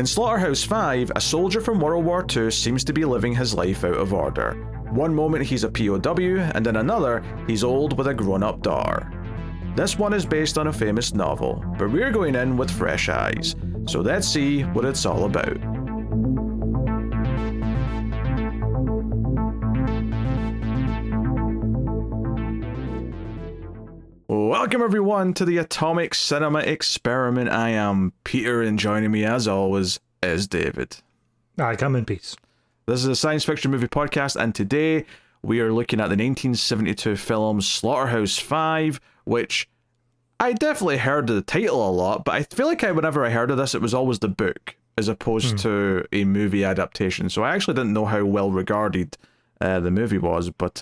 In Slaughterhouse Five, a soldier from World War II seems to be living his life out of order. One moment he's a POW, and in another, he's old with a grown-up daughter. This one is based on a famous novel, but we're going in with fresh eyes, so let's see what it's all about. Welcome everyone to the Atomic Cinema Experiment. I am Peter, and joining me as always is David. I come in peace. This is a science fiction movie podcast, and today we are looking at the 1972 film Slaughterhouse Five, which I definitely heard of the title a lot, but I feel like whenever I heard of this, it was always the book as opposed to a movie adaptation. So I actually didn't know how well regarded the movie was, but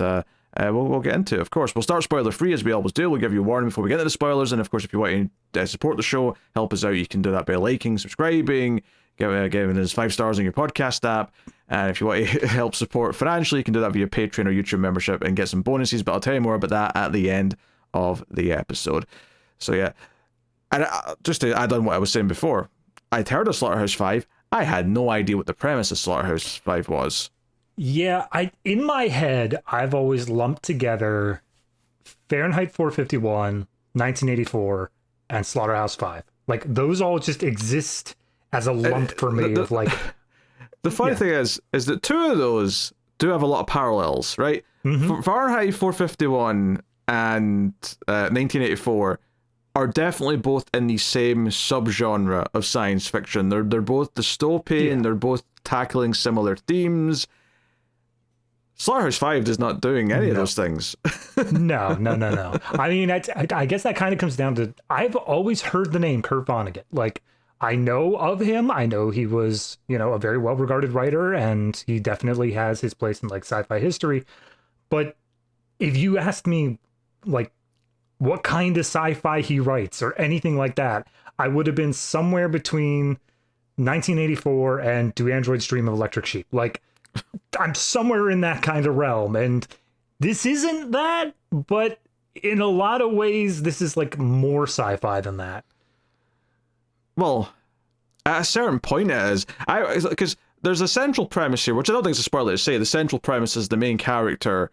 we'll get into it. Of course, we'll start spoiler free as we always do. We'll give you a warning before we get into the spoilers, and of course, if you want to support the show, help us out, you can do that by liking, subscribing, giving us 5 stars on your podcast app. And if you want to help support financially, you can do that via Patreon or YouTube membership and get some bonuses, but I'll tell you more about that at the end of the episode. So yeah, and just to add on what I was saying before, I'd heard of Slaughterhouse 5. I had no idea what the premise of Slaughterhouse 5 was. Yeah, in my head, I've always lumped together Fahrenheit 451, 1984, and Slaughterhouse 5. Like, those all just exist as a lump for me of like... The funny thing is that two of those do have a lot of parallels, right? Mm-hmm. Fahrenheit 451 and 1984 are definitely both in the same subgenre of science fiction. They're both dystopian, they're both tackling similar themes. Slaughterhouse 5 is not doing any of those things. No. I mean, I guess that kind of comes down to, I've always heard the name Kurt Vonnegut. Like, I know of him. I know he was, a very well-regarded writer, and he definitely has his place in, like, sci-fi history. But if you asked me, like, what kind of sci-fi he writes or anything like that, I would have been somewhere between 1984 and Do Androids Dream of Electric Sheep. Like, I'm somewhere in that kind of realm, and this isn't that, but in a lot of ways, this is like more sci-fi than that. Well, at a certain point it is. Because there's a central premise here, which I don't think is a spoiler to say. The central premise is the main character,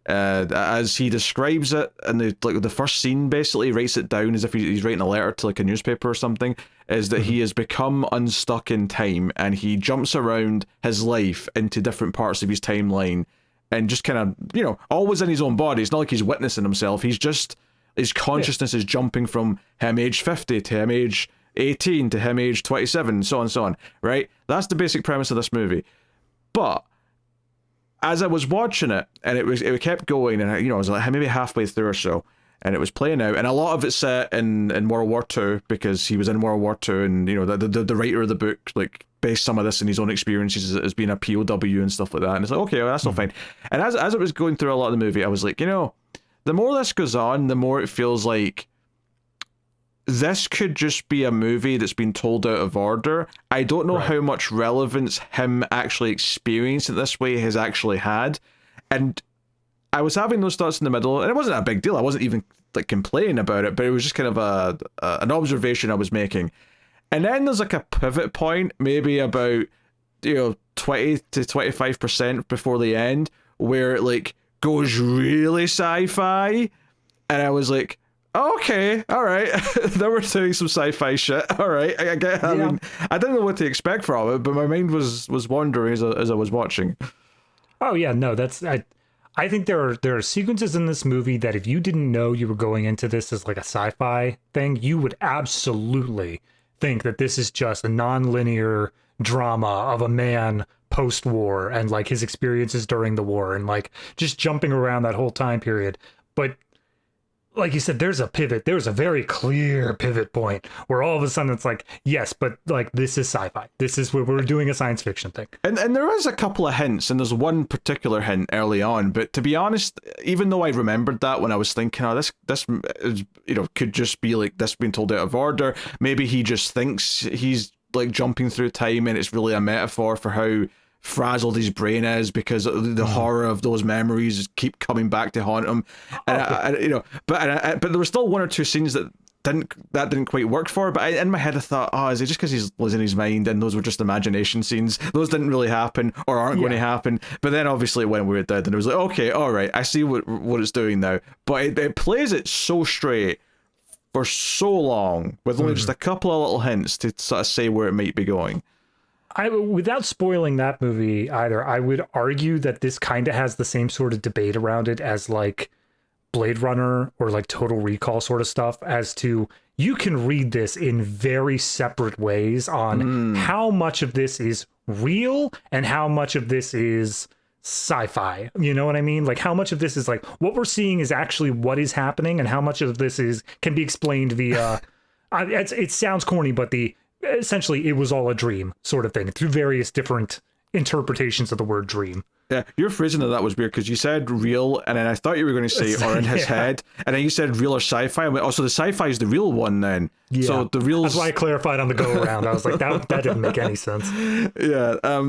as he describes it, and the first scene basically writes it down as if he's writing a letter to like a newspaper or something, is that he has become unstuck in time, and he jumps around his life into different parts of his timeline, and just kind of, always in his own body. It's not like he's witnessing himself. He's just, his consciousness is jumping from him age 50 to him age 18 to him age 27, so on and so on, right? That's the basic premise of this movie. But as I was watching it, and it kept going, and I was like maybe halfway through or so, and it was playing out, and a lot of it set in World War II, because he was in World War II, and the writer of the book like based some of this in his own experiences as being a POW and stuff like that, and it's like, okay, well, that's all fine. And as it was going through a lot of the movie, I was like, the more this goes on, the more it feels like this could just be a movie that's been told out of order. I don't know how much relevance him actually experiencing it this way has actually had. And I was having those thoughts in the middle, and it wasn't a big deal. I wasn't even like complaining about it, but it was just kind of an observation I was making. And then there's like a pivot point, maybe about 20 to 25% before the end, where it like goes really sci-fi, and I was like, okay, all right. They were doing some sci-fi shit. All right, I get. I mean, I didn't know what to expect from it, but my mind was wandering as I was watching. Oh yeah, no, that's I think there are sequences in this movie that if you didn't know you were going into this as like a sci-fi thing, you would absolutely think that this is just a non-linear drama of a man post-war and like his experiences during the war and like just jumping around that whole time period. But like you said, there's a pivot. There's a very clear pivot point where all of a sudden it's like, yes, but like this is sci-fi. This is where we're doing a science fiction thing. And there is a couple of hints, and there's one particular hint early on. But to be honest, even though I remembered that when I was thinking, this is, could just be like this being told out of order. Maybe he just thinks he's like jumping through time, and it's really a metaphor for how frazzled his brain is because the horror of those memories keep coming back to haunt him. And but there were still one or two scenes that didn't quite work for. But in my head, I thought, oh, is it just because he's losing his mind and those were just imagination scenes? Those didn't really happen or aren't going to happen. But then obviously when we were dead, and it was like, okay, all right, I see what it's doing now. But it plays it so straight for so long with only just a couple of little hints to sort of say where it might be going. Without spoiling that movie either, I would argue that this kind of has the same sort of debate around it as like Blade Runner or like Total Recall sort of stuff, as to you can read this in very separate ways on how much of this is real and how much of this is sci-fi. You know what I mean? Like how much of this is like what we're seeing is actually what is happening, and how much of this can be explained via it sounds corny, but essentially it was all a dream sort of thing through various different interpretations of the word dream. Yeah, your phrasing of that was weird because you said real, and then I thought you were going to say or in his head, and then you said real or sci-fi. I went, oh, so the sci-fi is the real one then. Yeah. So the real. That's why I clarified on the go around. I was like, that didn't make any sense. Yeah.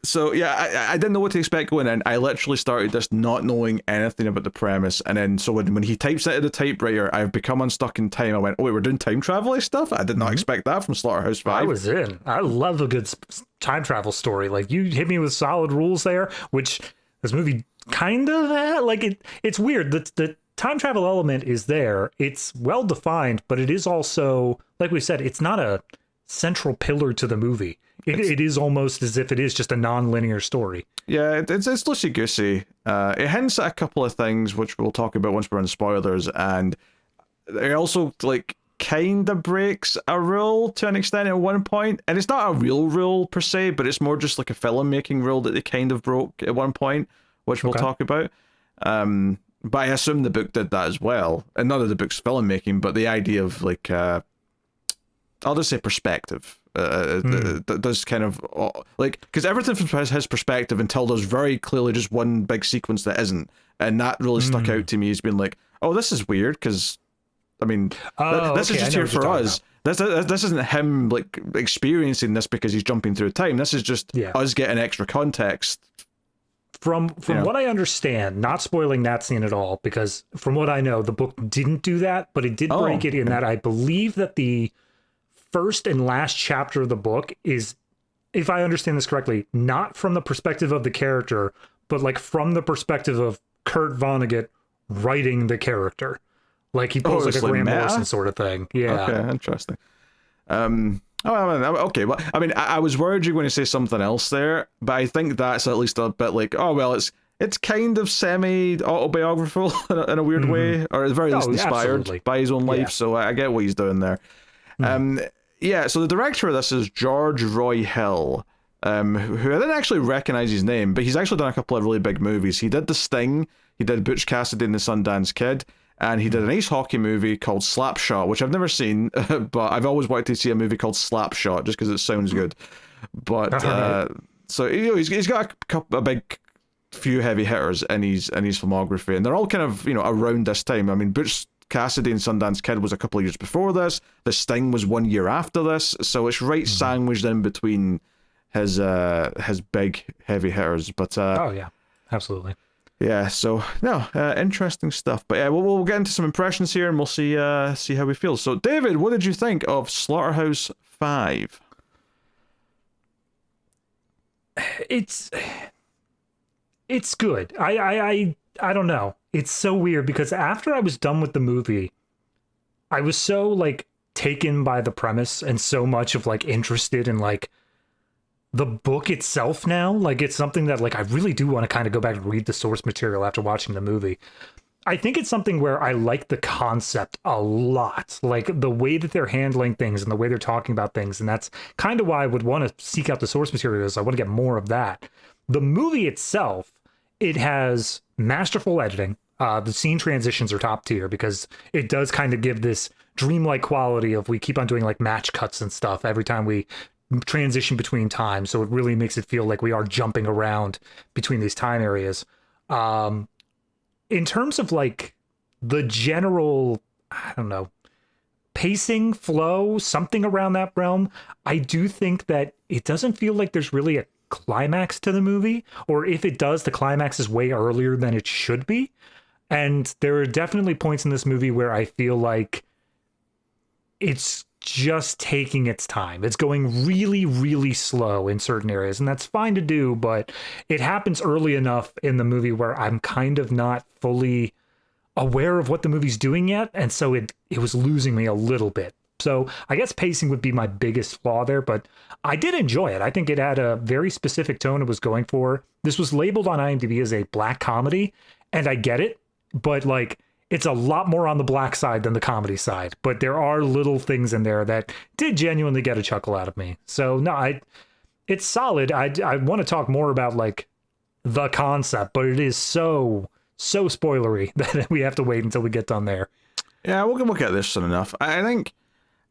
So yeah, I didn't know what to expect going in. I literally started this not knowing anything about the premise, and then so when he types it into the typewriter, I've become unstuck in time. I went, oh wait, we're doing time travel stuff. I did not expect that from Slaughterhouse Five. I was in. I love a good time travel story. Like you hit me with solid rules there, which this movie kind of had. Like it's weird. The time travel element is there. It's well defined, but it is also, like we said, it's not a central pillar to the movie. It is almost as if it is just a non-linear story. Yeah, it's loosey-goosey. It hints at a couple of things, which we'll talk about once we're on spoilers, and it also, like, kind of breaks a rule to an extent at one point, and it's not a real rule per se, but it's more just like a filmmaking rule that they kind of broke at one point, which we'll talk about. But I assume the book did that as well, and not that the book's filmmaking, but the idea of, like, I'll just say perspective. Does kind of like, because everything from his perspective until there's very clearly just one big sequence that isn't, and that really stuck out to me as being like, oh, this is weird, because I mean, this is just here for us. This isn't him like experiencing this because he's jumping through time. This is just us getting extra context. From what I understand, not spoiling that scene at all, because from what I know, the book didn't do that, but it did break it in that I believe that the first and last chapter of the book is, if I understand this correctly, not from the perspective of the character, but like from the perspective of Kurt Vonnegut writing the character. Like he pulls like a Graham Morrison sort of thing. Yeah. Okay, interesting. Okay, well, I mean, I was worried you were going to say something else there, but I think that's at least a bit like, oh, well, it's kind of semi-autobiographical in a weird way, or at the very least inspired by his own life, so I get what he's doing there. Yeah, so the director of this is George Roy Hill, who I didn't actually recognize his name, but he's actually done a couple of really big movies. He did The Sting, he did Butch Cassidy and the Sundance Kid, and he did an ice hockey movie called Slapshot, which I've never seen, but I've always wanted to see a movie called Slapshot just because it sounds good. But so he's got a big few heavy hitters in his filmography, and they're all kind of around this time. I mean, Butch Cassidy and Sundance Kid was a couple of years before this. The Sting was 1 year after this, so it's right sandwiched in between his big heavy hitters. But oh yeah, absolutely. Yeah, so no, interesting stuff. But yeah, we'll get into some impressions here, and we'll see how we feel. So, David, what did you think of Slaughterhouse Five? It's good. I don't know. It's so weird because after I was done with the movie, I was so like taken by the premise and so much of like interested in like the book itself now. Like it's something that like I really do want to kind of go back and read the source material after watching the movie. I think it's something where I like the concept a lot, like the way that they're handling things and the way they're talking about things. And that's kind of why I would want to seek out the source materials. I want to get more of that. The movie itself, it has masterful editing. The scene transitions are top tier because it does kind of give this dreamlike quality of we keep on doing like match cuts and stuff every time we transition between time. So it really makes it feel like we are jumping around between these time areas. In terms of like the general, I don't know, pacing, flow, something around that realm, I do think that it doesn't feel like there's really a climax to the movie, or if it does, the climax is way earlier than it should be. And there are definitely points in this movie where I feel like it's just taking its time. It's going really, really slow in certain areas, and that's fine to do, but it happens early enough in the movie where I'm kind of not fully aware of what the movie's doing yet, and so it was losing me a little bit. So I guess pacing would be my biggest flaw there, but I did enjoy it. I think it had a very specific tone it was going for. This was labeled on IMDb as a black comedy, and I get it, but like, it's a lot more on the black side than the comedy side, but there are little things in there that did genuinely get a chuckle out of me. So no, it's solid. I want to talk more about like the concept, but it is so spoilery that we have to wait until we get done there. Yeah, we'll get this soon enough. I think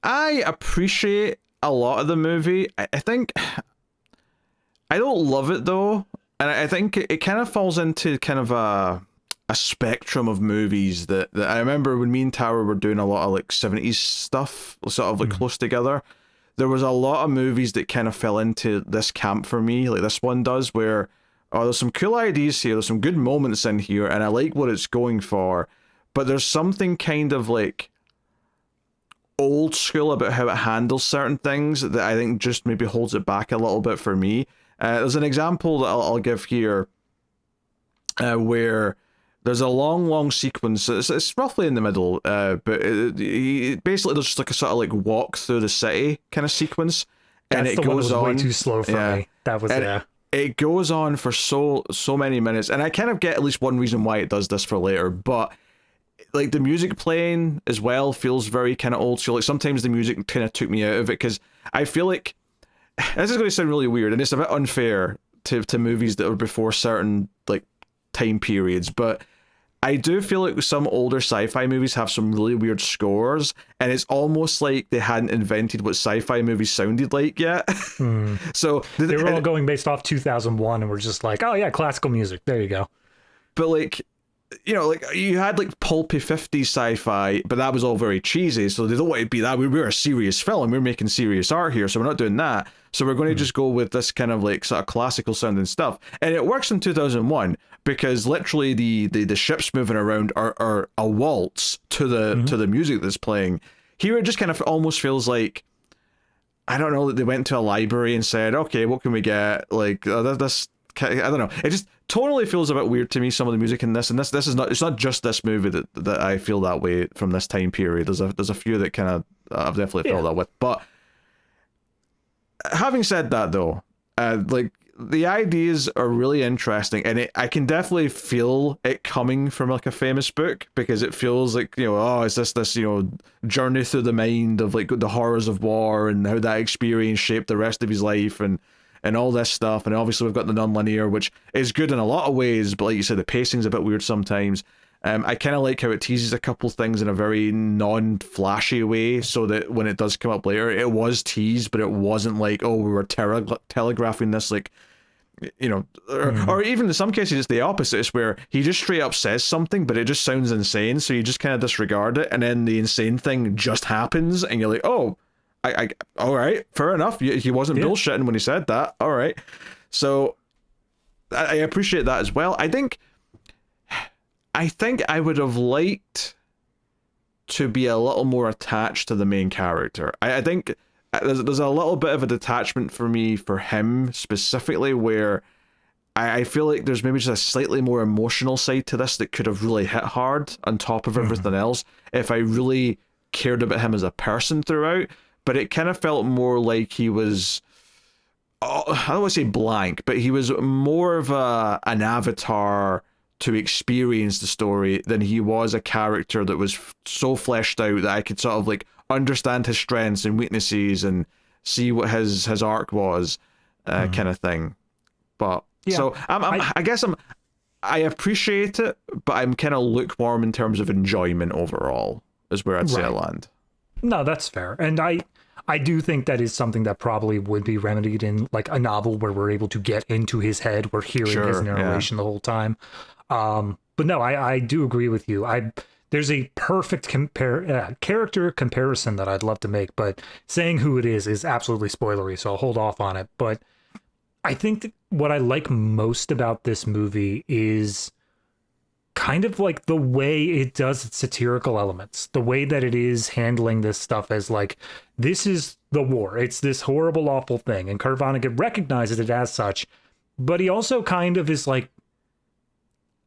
I appreciate a lot of the movie. I think I don't love it though, and I think it kind of falls into kind of a spectrum of movies that I remember when me and Tower were doing a lot of like 70s stuff, sort of like close together. There was a lot of movies that kind of fell into this camp for me, like this one does, where there's some cool ideas here, there's some good moments in here, and I like what it's going for, but there's something kind of like old school about how it handles certain things that I think just maybe holds it back a little bit for me. There's an example that I'll give here where there's a long sequence. It's roughly in the middle, but it basically there's just like a sort of like walk through the city kind of sequence, and That's it the one that goes was on way too slow for me. That was It goes on for so many minutes, and I kind of get at least one reason why it does this for later, but like the music playing as well feels very kind of old school. Like sometimes the music kind of took me out of it because I feel like this is going to sound really weird, and it's a bit unfair to movies that are before certain like time periods, but I do feel like some older sci-fi movies have some really weird scores, and it's almost like they hadn't invented what sci-fi movies sounded like yet. So they were all going based off 2001, and we're just like, oh yeah, classical music. There you go. But like, you know, like you had like pulpy 50s sci-fi, but that was all very cheesy. So they don't want to be that. We're a serious film. We're making serious art here, so we're not doing that. So we're going to just go with this kind of like sort of classical sounding stuff, and it works in 2001 because literally the ships moving around are a waltz to the music that's playing. Here it just kind of almost feels like, I don't know, that they went to a library and said, okay, what can we get? Like this. I don't know. It just totally feels a bit weird to me, some of the music in this, and this is not. It's not just this movie that I feel that way from this time period. There's a few that kind of I've definitely felt that with. But having said that, though, like the ideas are really interesting, and I can definitely feel it coming from like a famous book, because it feels like, you know, oh, is this you know, journey through the mind of like the horrors of war and how that experience shaped the rest of his life and all this stuff. And obviously we've got the non-linear, which is good in a lot of ways, but like you said, the pacing's a bit weird sometimes. I kind of like how it teases a couple things in a very non-flashy way, so that when it does come up later, it was teased, but it wasn't like, oh, we were telegraphing this, like, you know, or even in some cases it's the opposite. It's where he just straight up says something, but it just sounds insane, so you just kind of disregard it, and then the insane thing just happens, and you're like, oh, I all right, fair enough. He wasn't bullshitting when he said that. All right, so I appreciate that as well. I think I would have liked to be a little more attached to the main character. I think there's a little bit of a detachment for me for him specifically, where I feel like there's maybe just a slightly more emotional side to this that could have really hit hard on top of everything else if I really cared about him as a person throughout. But it kind of felt more like he was, I don't want to say blank, but he was more of an avatar to experience the story than he was a character that was so fleshed out that I could sort of like understand his strengths and weaknesses and see what his arc was, kind of thing. But yeah, so I guess I appreciate it, but I'm kind of lukewarm in terms of enjoyment overall, is where I'd say I land. No, that's fair. And I do think that is something that probably would be remedied in like a novel where we're able to get into his head. We're hearing his narration the whole time. But no, I do agree with you. There's a perfect character comparison that I'd love to make, but saying who it is absolutely spoilery, so I'll hold off on it. But I think that what I like most about this movie is kind of like the way it does its satirical elements, the way that it is handling this stuff as like, this is the war. It's this horrible, awful thing. And Kurt Vonnegut recognizes it as such, but he also kind of is like,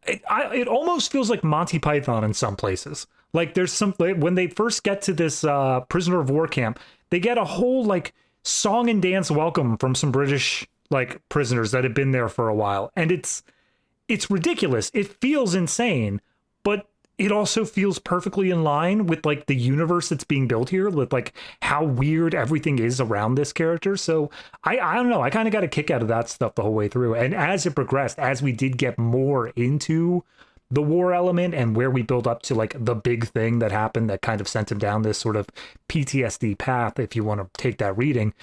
it almost feels like Monty Python in some places. Like there's some, when they first get to this prisoner of war camp, they get a whole like song and dance welcome from some British like prisoners that have been there for a while. And it's ridiculous. It feels insane, but it also feels perfectly in line with like the universe that's being built here, with like how weird everything is around this character. So I don't know. I kind of got a kick out of that stuff the whole way through. And as it progressed, as we did get more into the war element and where we build up to like the big thing that happened that kind of sent him down this sort of PTSD path, if you want to take that reading,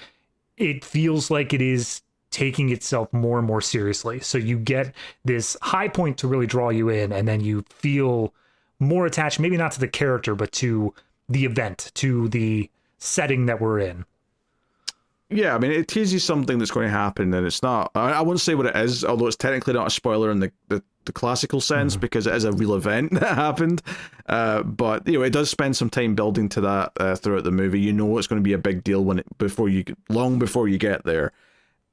it feels like it is taking itself more and more seriously. So you get this high point to really draw you in, and then you feel more attached, maybe not to the character, but to the event, to the setting that we're in. Yeah, I mean, it teases something that's going to happen, and it's not, I wouldn't say what it is, although it's technically not a spoiler in the classical sense, because it is a real event that happened. But, you know, it does spend some time building to that throughout the movie. You know it's going to be a big deal long before you get there.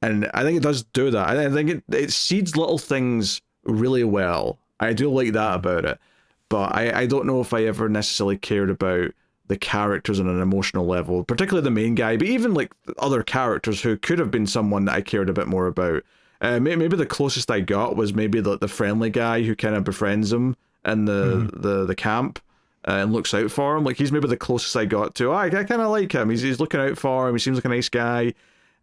And I think it does do that. I think it seeds little things really well. I do like that about it. But I don't know if I ever necessarily cared about the characters on an emotional level, particularly the main guy, but even like other characters who could have been someone that I cared a bit more about. Maybe the closest I got was maybe the friendly guy who kind of befriends him in the camp and looks out for him. Like, he's maybe the closest I got to. I kind of like him. He's looking out for him. He seems like a nice guy.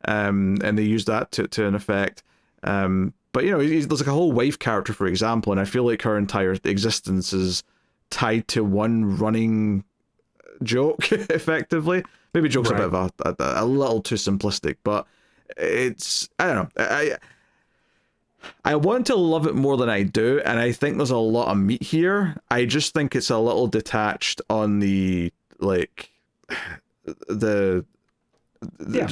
And they use that to an effect. But, you know, there's like a whole wife character, for example, and I feel like her entire existence is tied to one running joke, effectively. Maybe joke's Right. a bit of a little too simplistic, but it's, I don't know. I want to love it more than I do, and I think there's a lot of meat here. I just think it's a little detached on the, like, the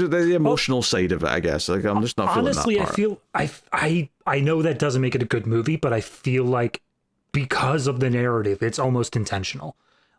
emotional side of it, I guess. Like, I'm just not feeling Honestly, that part. I feel I know that doesn't make it a good movie, but I feel like because of the narrative, it's almost intentional.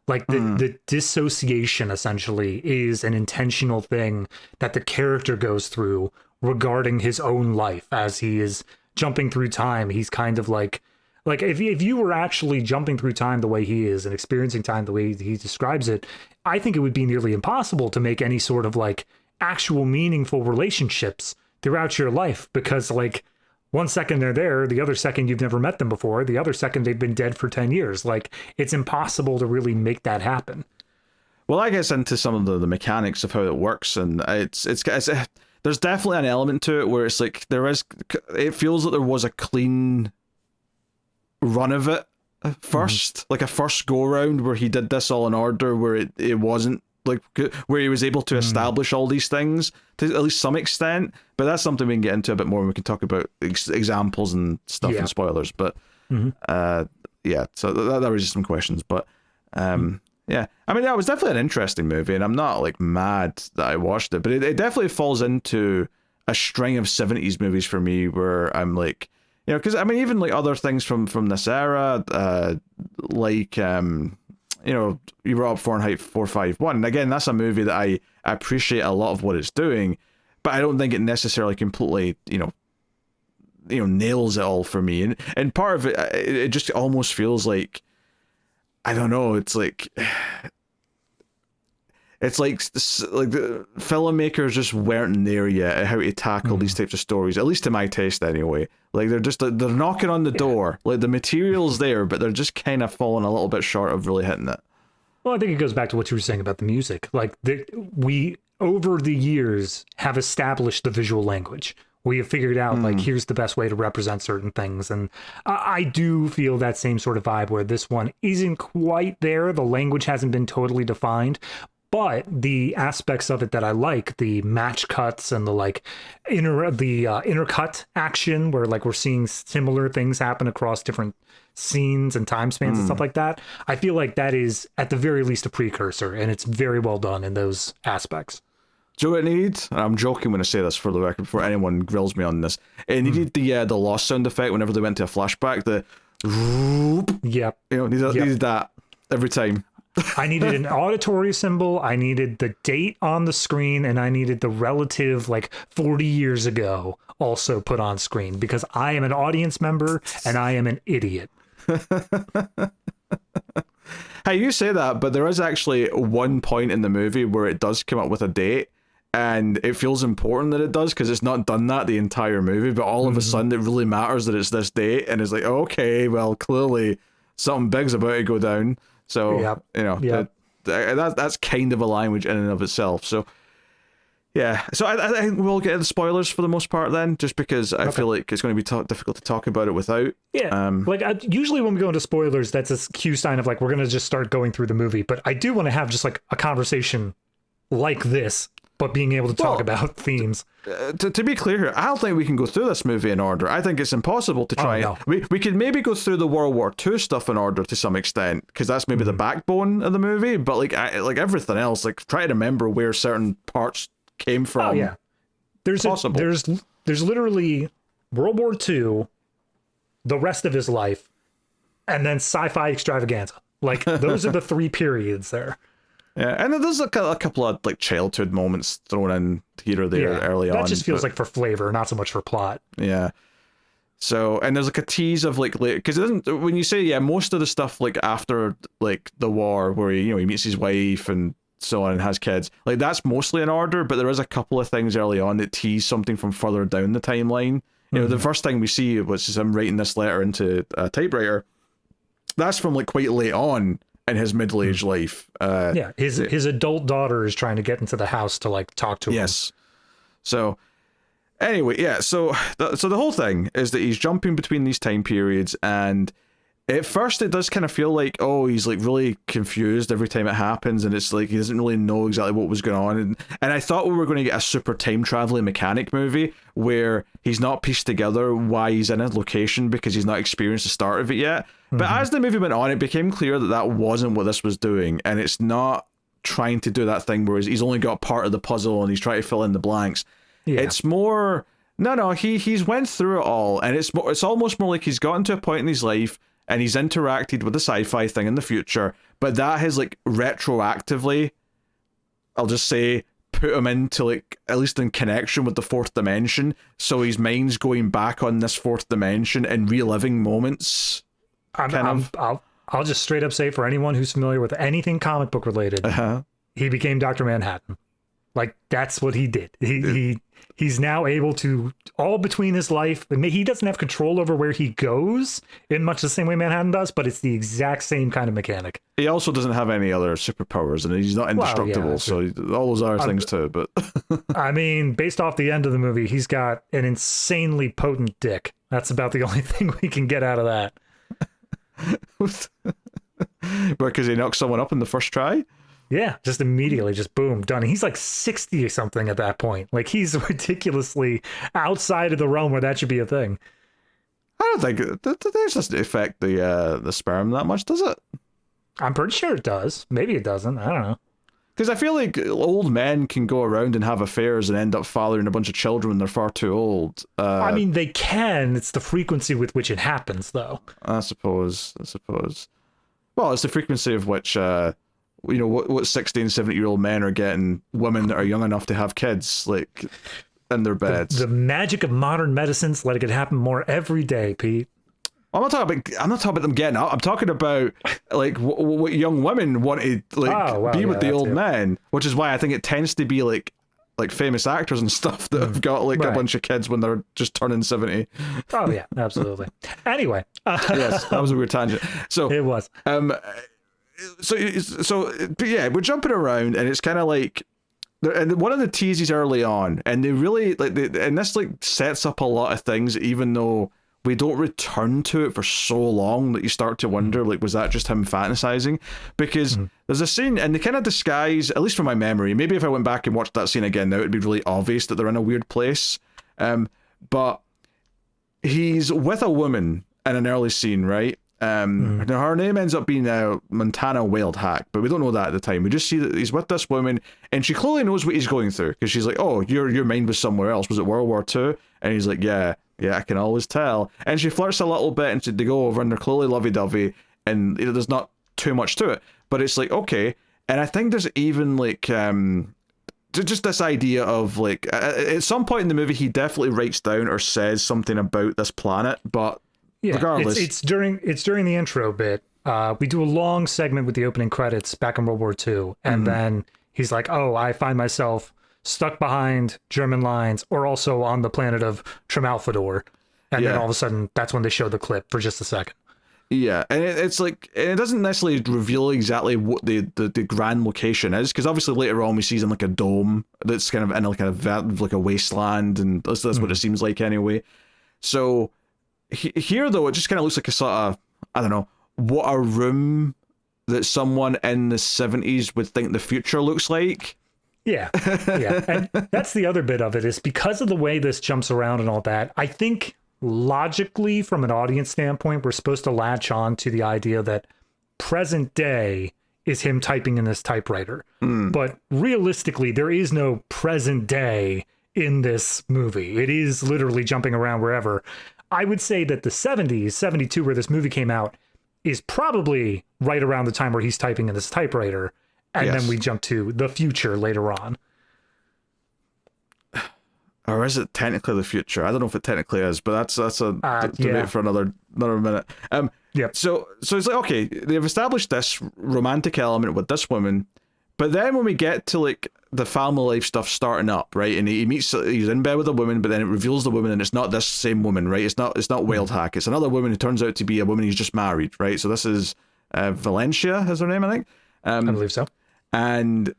Like the dissociation essentially is an intentional thing that the character goes through regarding his own life as he is jumping through time. He's kind of like if you were actually jumping through time the way he is and experiencing time the way he describes it, I think it would be nearly impossible to make any sort of like actual meaningful relationships throughout your life, because like one second they're there, the other second you've never met them before, the other second they've been dead for 10 years. Like, it's impossible to really make that happen. Well, I guess into some of the mechanics of how it works, and it's there's definitely an element to it where it's like it feels like there was a clean run of it first, like a first go around where he did this all in order, where it wasn't like where he was able to establish all these things to at least some extent. But that's something we can get into a bit more when we can talk about examples and stuff and spoilers. But yeah, so that raises some questions. But yeah, I mean, that was definitely an interesting movie, and I'm not like mad that I watched it, but it definitely falls into a string of 70s movies for me where I'm like, you know, because I mean, even like other things from this era, like you know, you brought up Fahrenheit 451, and again, that's a movie that I appreciate a lot of what it's doing, but I don't think it necessarily completely, you know, nails it all for me, and part of it just almost feels like, I don't know, it's like the filmmakers just weren't there yet at how to tackle these types of stories, at least to my taste anyway. Like, they're knocking on the door, like the material's there, but they're just kind of falling a little bit short of really hitting it. Well, I think it goes back to what you were saying about the music. Like, we over the years have established the visual language. We have figured out like, here's the best way to represent certain things, and I do feel that same sort of vibe where this one isn't quite there. The language hasn't been totally defined, but the aspects of it that I like, the match cuts and the like intercut action, where like we're seeing similar things happen across different scenes and time spans and stuff like that, I feel like that is at the very least a precursor, and it's very well done in those aspects. Do you know what it needs? And I'm joking when I say this for the record, before anyone grills me on this. It needed the lost sound effect whenever they went to a flashback. Yep. Needed that every time. I needed an auditory symbol, I needed the date on the screen, and I needed the relative, like, 40 years ago also put on screen, because I am an audience member and I am an idiot. Hey, you say that, but there is actually one point in the movie where it does come up with a date, and it feels important that it does, because it's not done that the entire movie, but all of a sudden it really matters that it's this date, and it's like, okay, well, clearly something big's about to go down. So, that's kind of a language in and of itself. So, yeah. So I think we'll get into spoilers for the most part then, just because I feel like it's going to be difficult to talk about it without. Yeah. Usually when we go into spoilers, that's a cue sign of, like, we're going to just start going through the movie. But I do want to have just, like, a conversation like this, but being able to talk about themes. To be clear here, I don't think we can go through this movie in order. I think it's impossible to try. No. We could maybe go through the World War II stuff in order to some extent, because that's maybe the backbone of the movie. But like everything else, like, try to remember where certain parts came from. Oh yeah, there's literally World War II, the rest of his life, and then sci-fi extravaganza. Like, those are the three periods there. Yeah, and then there's a couple of, like, childhood moments thrown in here or there early on. That just feels like for flavor, not so much for plot. Yeah. So, and there's like a tease of, like, because it doesn't, when you say, most of the stuff, like, after, like, the war, where he meets his wife and so on and has kids, like, that's mostly in order, but there is a couple of things early on that tease something from further down the timeline. The first thing we see, which is him writing this letter into a typewriter, that's from, like, quite late on in his middle-aged life. His adult daughter is trying to get into the house to, like, talk to him. Yes. So, anyway, so the whole thing is that he's jumping between these time periods, and at first it does kind of feel like, he's, like, really confused every time it happens, and it's like he doesn't really know exactly what was going on. And I thought we were going to get a super time traveling mechanic movie where he's not pieced together why he's in a location because he's not experienced the start of it yet. But as the movie went on, it became clear that that wasn't what this was doing, and it's not trying to do that thing where he's only got part of the puzzle and he's trying to fill in the blanks. Yeah. It's more, he's went through it all, and it's almost more like he's gotten to a point in his life and he's interacted with the sci-fi thing in the future, but that has, like, retroactively, I'll just say, put him into, like, at least in connection with the fourth dimension, so his mind's going back on this fourth dimension and reliving moments. I'll just straight up say, for anyone who's familiar with anything comic book related, he became Dr. Manhattan. Like, that's what he did. He's now able to, all between his life, he doesn't have control over where he goes in much the same way Manhattan does, but it's the exact same kind of mechanic. He also doesn't have any other superpowers, and he's not indestructible, so all those other things too, but... I mean, based off the end of the movie, he's got an insanely potent dick. That's about the only thing we can get out of that. Because he knocks someone up in the first try? Yeah, just immediately, just boom, done. He's like 60 or something at that point. Like, he's ridiculously outside of the realm where that should be a thing. I don't think this doesn't affect the sperm that much, does it? I'm pretty sure it does. Maybe it doesn't. I don't know. Because I feel like old men can go around and have affairs and end up fathering a bunch of children when they're far too old. I mean, they can. It's the frequency with which it happens, though. I suppose. Well, it's the frequency of which... what 60 and 70-year-old men are getting women that are young enough to have kids, like, in their beds. The magic of modern medicine's letting it happen more every day, Pete. I'm not talking about them getting up. I'm talking about, like, what young women want to, like, be with the old men, which is why I think it tends to be like famous actors and stuff that have got, like, a bunch of kids when they're just turning 70. Oh yeah, absolutely. Anyway, yes, that was a weird tangent. So it was. But yeah, we're jumping around, and it's kind of like, and one of the teases early on, and they really, like, and this, like, sets up a lot of things, even though we don't return to it for so long that you start to wonder, like, was that just him fantasizing? Because there's a scene, and they kind of disguise, at least from my memory, maybe if I went back and watched that scene again now, it'd be really obvious that they're in a weird place. But he's with a woman in an early scene, right? Now her name ends up being Montana Wildhack, but we don't know that at the time. We just see that he's with this woman, and she clearly knows what he's going through, because she's like, "Oh, your mind was somewhere else. Was it World War II?" And he's like, "Yeah." Yeah, I can always tell. And she flirts a little bit, and they go over, and they're clearly lovey-dovey, and there's not too much to it. But it's like, okay. And I think there's even, like, just this idea of, like, at some point in the movie, he definitely writes down or says something about this planet, but regardless. It's during the intro bit. We do a long segment with the opening credits back in World War II, and then he's like, oh, I find myself stuck behind German lines or also on the planet of Tremalfador. And then all of a sudden, that's when they show the clip for just a second. Yeah, and it's like, it doesn't necessarily reveal exactly what the grand location is, because obviously later on we see in like a dome that's kind of in like a wasteland, and that's what it seems like anyway. So here though, it just kind of looks like a sort of, I don't know, what a room that someone in the 70s would think the future looks like. Yeah. And that's the other bit of it, is because of the way this jumps around and all that, I think logically from an audience standpoint, we're supposed to latch on to the idea that present day is him typing in this typewriter. But realistically, there is no present day in this movie. It is literally jumping around wherever. I would say that the 70s, 72, where this movie came out, is probably right around the time where he's typing in this typewriter. And then we jump to the future later on. Or is it technically the future? I don't know if it technically is, but that's a debate for another minute. So it's like, okay, they've established this romantic element with this woman, but then when we get to like the family life stuff starting up, right, and he's in bed with a woman, but then it reveals the woman, and it's not this same woman, right? It's not Wildhack. It's another woman who turns out to be a woman he's just married, right? So this is Valencia, is her name, I think. I believe so. And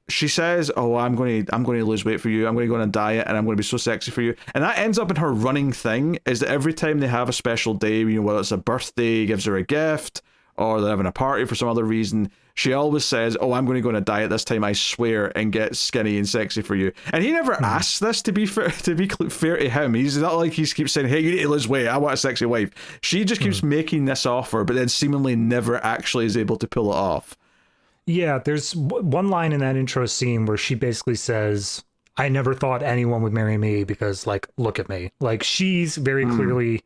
she says, oh, I'm going to lose weight for you. I'm going to go on a diet, and I'm going to be so sexy for you. And that ends up in her running thing, is that every time they have a special day, you know, whether it's a birthday, he gives her a gift, or they're having a party for some other reason, she always says, oh, I'm going to go on a diet this time, I swear, and get skinny and sexy for you. And he never asks this, to be fair to him. He's not like he keeps saying, hey, you need to lose weight, I want a sexy wife. She just keeps making this offer, but then seemingly never actually is able to pull it off. Yeah, there's one line in that intro scene where she basically says, I never thought anyone would marry me because, like, look at me. Like, she's very clearly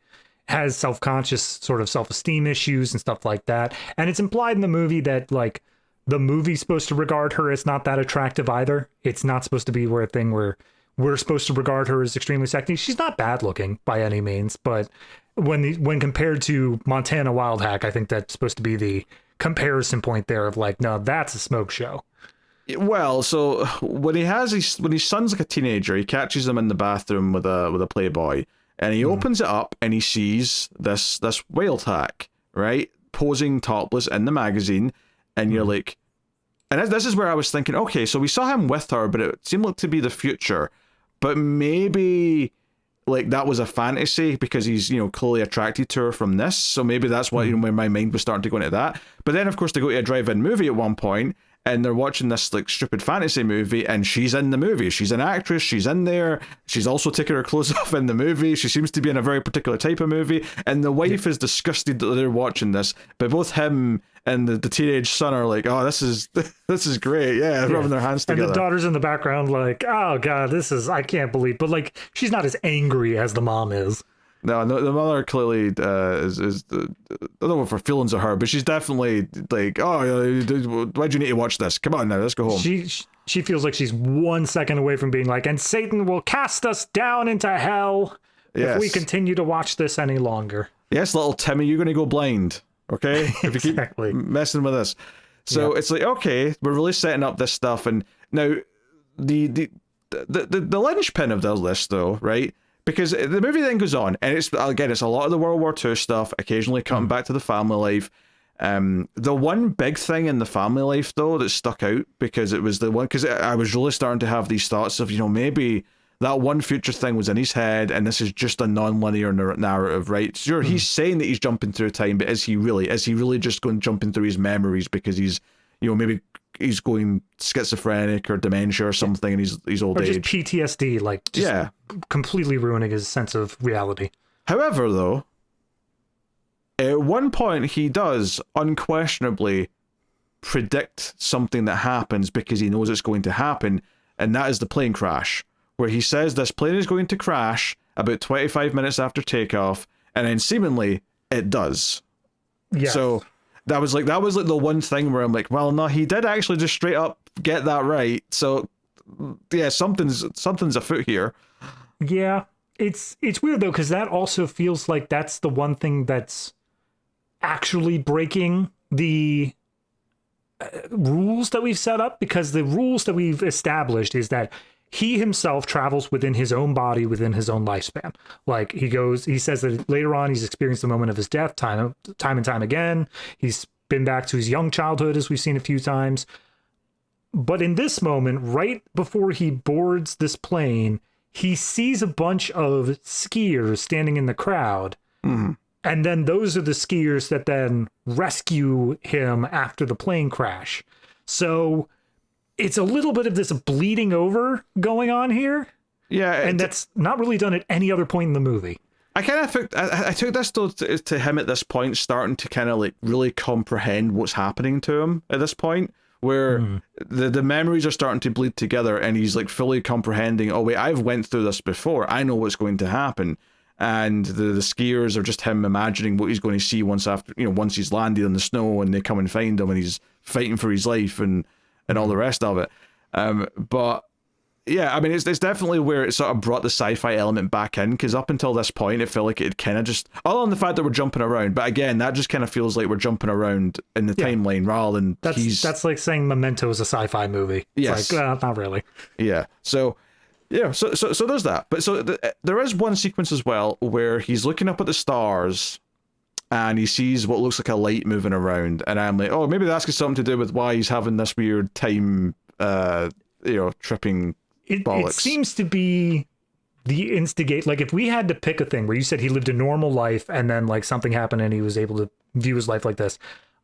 has self-conscious sort of self-esteem issues and stuff like that. And it's implied in the movie that, like, the movie's supposed to regard her as not that attractive either. It's not supposed to be a thing where we're supposed to regard her as extremely sexy. She's not bad looking by any means, but when compared to Montana Wildhack, I think that's supposed to be the comparison point there of like, no, that's a smoke show. Well, so when his son's like a teenager, he catches him in the bathroom with a Playboy, and he opens it up and he sees this Wildhack, right, posing topless in the magazine, and you're like, and this is where I was thinking, okay, so we saw him with her, but it seemed like to be the future, but maybe like that was a fantasy because he's, you know, clearly attracted to her from this. So maybe that's why, you know, when my mind was starting to go into that. But then of course they go to a drive-in movie at one point, and they're watching this like stupid fantasy movie, and she's in the movie. She's an actress. She's in there. She's also taking her clothes off in the movie. She seems to be in a very particular type of movie. And the wife is disgusted that they're watching this. But both him and the teenage son are like, oh, this is great. Yeah, rubbing their hands together. And the daughter's in the background like, oh, God, I can't believe. But like, she's not as angry as the mom is. No, the mother clearly is I don't know if her feelings of her, but she's definitely like, oh, why'd you need to watch this? Come on now, let's go home. She feels like she's 1 second away from being like, and Satan will cast us down into hell if we continue to watch this any longer. Yes, little Timmy, you're going to go blind, okay? If you Exactly. keep messing with this. So it's like, okay, we're really setting up this stuff, and now the linchpin of the list, though, right? Because the movie then goes on, and it's a lot of the World War II stuff, occasionally cutting back to the family life. The one big thing in the family life, though, that stuck out, because it was the one, because I was really starting to have these thoughts of, you know, maybe that one future thing was in his head, and this is just a non-linear narrative, right? Sure, he's saying that he's jumping through time, but is he really just going jumping through his memories because he's, you know, maybe he's going schizophrenic or dementia or something in his old age. Or just PTSD, like, just completely ruining his sense of reality. However, though, at one point he does unquestionably predict something that happens because he knows it's going to happen, and that is the plane crash, where he says this plane is going to crash, about 25 minutes after takeoff, and then seemingly it does. Yeah. So that was like the one thing where I'm like, well, no, he did actually just straight up get that right. So yeah, something's afoot here. Yeah. It's weird though, because that also feels like that's the one thing that's actually breaking the rules that we've set up, because the rules that we've established is that he himself travels within his own body, within his own lifespan. Like he says that later on he's experienced the moment of his death time and time again. He's been back to his young childhood, as we've seen a few times. But in this moment, right before he boards this plane, he sees a bunch of skiers standing in the crowd. Mm-hmm. And then those are the skiers that then rescue him after the plane crash. So it's a little bit of this bleeding over going on here. Yeah. And that's not really done at any other point in the movie. I kind of took this though to him at this point, starting to kind of like really comprehend what's happening to him at this point, where the memories are starting to bleed together, and he's like fully comprehending, oh wait, I've went through this before, I know what's going to happen. And the skiers are just him imagining what he's going to see once he's landed in the snow and they come and find him and he's fighting for his life and all the rest of it. But yeah, I mean, it's definitely where it sort of brought the sci-fi element back in, because up until this point, it felt like it kind of just, other than the fact that we're jumping around, but again, that just kind of feels like we're jumping around in the timeline rather than that's like saying Memento is a sci-fi movie. It's like, not really. Yeah. So there's that. But there is one sequence as well where he's looking up at the stars and he sees what looks like a light moving around, and I'm like, oh, maybe that's got something to do with why he's having this weird time, tripping. It seems to be the instigate. Like, if we had to pick a thing where you said he lived a normal life and then like something happened and he was able to view his life like this,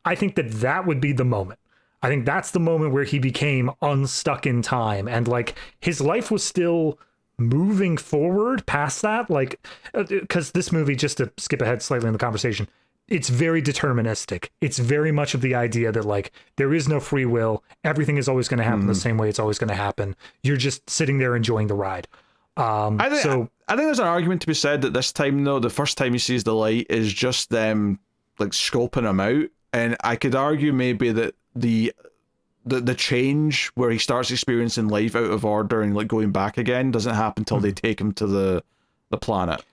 I think that would be the moment. I think that's the moment where he became unstuck in time, and like his life was still moving forward past that. Like, because this movie, just to skip ahead slightly in the conversation, it's very deterministic. It's very much of the idea that like there is no free will. Everything is always going to happen the same way it's always going to happen. You're just sitting there enjoying the ride. I think there's an argument to be said that this time, though, the first time he sees the light is just them like scoping him out, and I could argue maybe that the change where he starts experiencing life out of order and like going back again doesn't happen until they take him to the planet.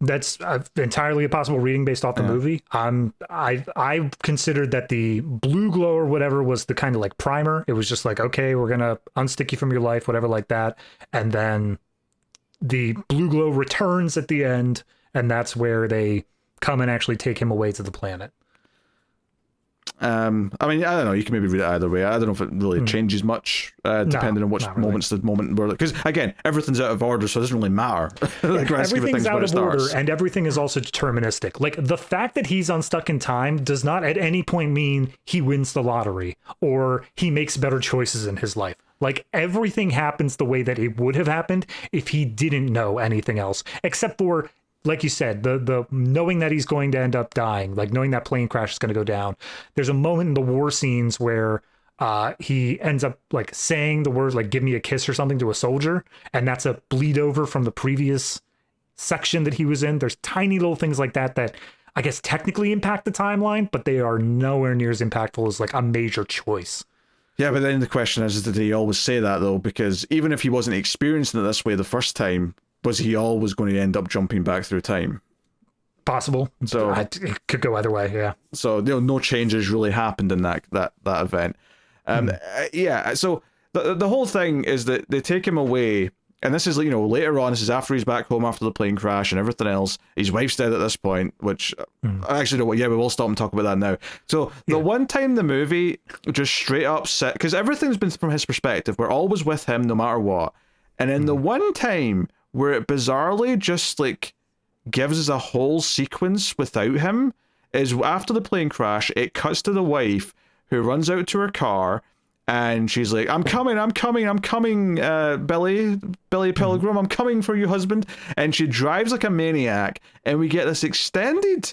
That's entirely a possible reading based off the movie. I considered that the blue glow or whatever was the kind of like primer. It was just like, okay, we're gonna unstick you from your life, whatever, like that, and then the blue glow returns at the end, and that's where they come and actually take him away to the planet. I mean, I don't know. You can maybe read it either way. I don't know if it really changes much, depending on which moments the moment were. Because again, everything's out of order, so it doesn't really matter. Like, everything's out of order, and everything is also deterministic. Like, the fact that he's unstuck in time does not at any point mean he wins the lottery or he makes better choices in his life. Like, everything happens the way that it would have happened if he didn't know anything else, except for, like you said, the knowing that he's going to end up dying, like knowing that plane crash is going to go down. There's a moment in the war scenes where he ends up like saying the words like "give me a kiss" or something to a soldier, and that's a bleed over from the previous section that he was in. There's tiny little things like that I guess technically impact the timeline, but they are nowhere near as impactful as like a major choice. Yeah, but then the question is, did he always say that though? Because even if he wasn't experiencing it this way the first time, was he always going to end up jumping back through time? Possible. So it could go either way. Yeah. So no changes really happened in that event. Yeah. So the whole thing is that they take him away, and this is later on. This is after he's back home after the plane crash and everything else. His wife's dead at this point, which actually no. Yeah, we will stop and talk about that now. So the one time the movie just straight up set, because everything's been from his perspective. We're always with him no matter what, and then the one time where it bizarrely just like gives us a whole sequence without him is after the plane crash. It cuts to the wife who runs out to her car, and she's like, I'm coming, Billy Pilgrim, I'm coming for you, husband. And she drives like a maniac, and we get this extended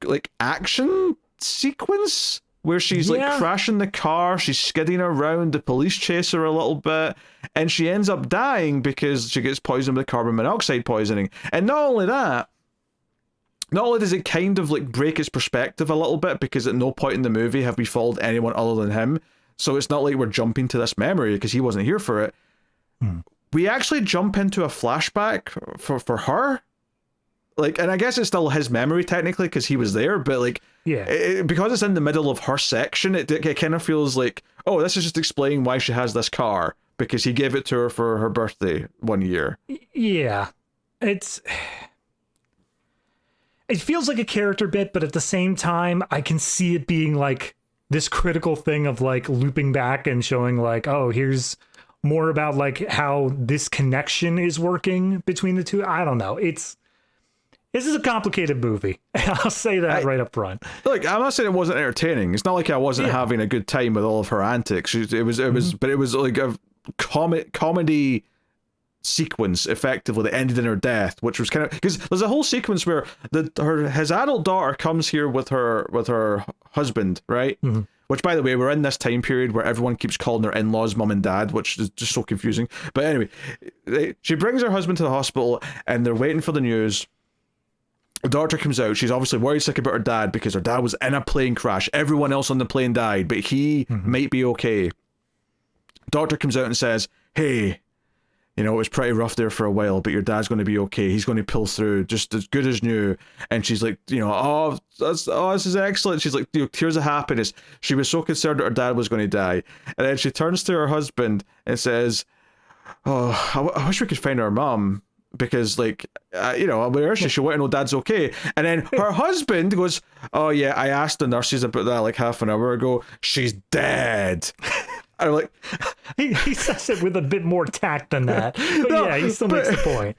like action sequence where she's like crashing the car, she's skidding around, the police chase her a little bit, and she ends up dying because she gets poisoned with carbon monoxide poisoning. And not only that, not only does it kind of like break its perspective a little bit, because at no point in the movie have we followed anyone other than him, so it's not like we're jumping to this memory because he wasn't here for it. We actually jump into a flashback for her. Like, and I guess it's still his memory technically because he was there, but like, because it's in the middle of her section, it kind of feels like, oh, this is just explaining why she has this car because he gave it to her for her birthday one year. Yeah, it feels like a character bit, but at the same time, I can see it being like this critical thing of like looping back and showing like, oh, here's more about like how this connection is working between the two. I don't know. This is a complicated movie. I'll say that right up front. Look, I'm not saying it wasn't entertaining. It's not like I wasn't having a good time with all of her antics. It was like a comedy sequence effectively that ended in her death, which was kind of, because there's a whole sequence where his adult daughter comes here with her husband, right? Which, by the way, we're in this time period where everyone keeps calling their in-laws mum and dad, which is just so confusing. But anyway, she brings her husband to the hospital and they're waiting for the news. The doctor comes out. She's obviously worried sick about her dad because her dad was in a plane crash. Everyone else on the plane died, but he might be okay. Doctor comes out and says, hey, you know, it was pretty rough there for a while, but your dad's going to be okay. He's going to pull through just as good as new. And she's like, you know, this is excellent. She's like, you know, tears of happiness. She was so concerned that her dad was going to die. And then she turns to her husband and says, oh, I wish we could find our mom. Because, like, you know, where is she? She want to know dad's okay. And then her husband goes, oh, yeah, I asked the nurses about that like half an hour ago. She's dead. I'm like, he says it with a bit more tact than that. But no, yeah, he still makes the point.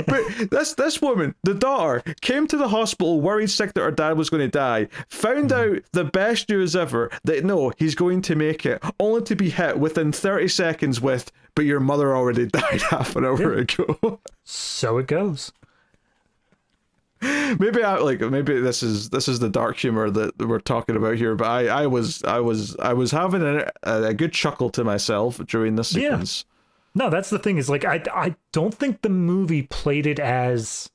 But this woman, the daughter, came to the hospital worried sick that her dad was going to die, found out the best news ever that no, he's going to make it, only to be hit within 30 seconds with, but your mother already died half an hour ago. So it goes. Maybe this is the dark humor that we're talking about here, but I was having a good chuckle to myself during this sequence. No, that's the thing is like I don't think the movie played it as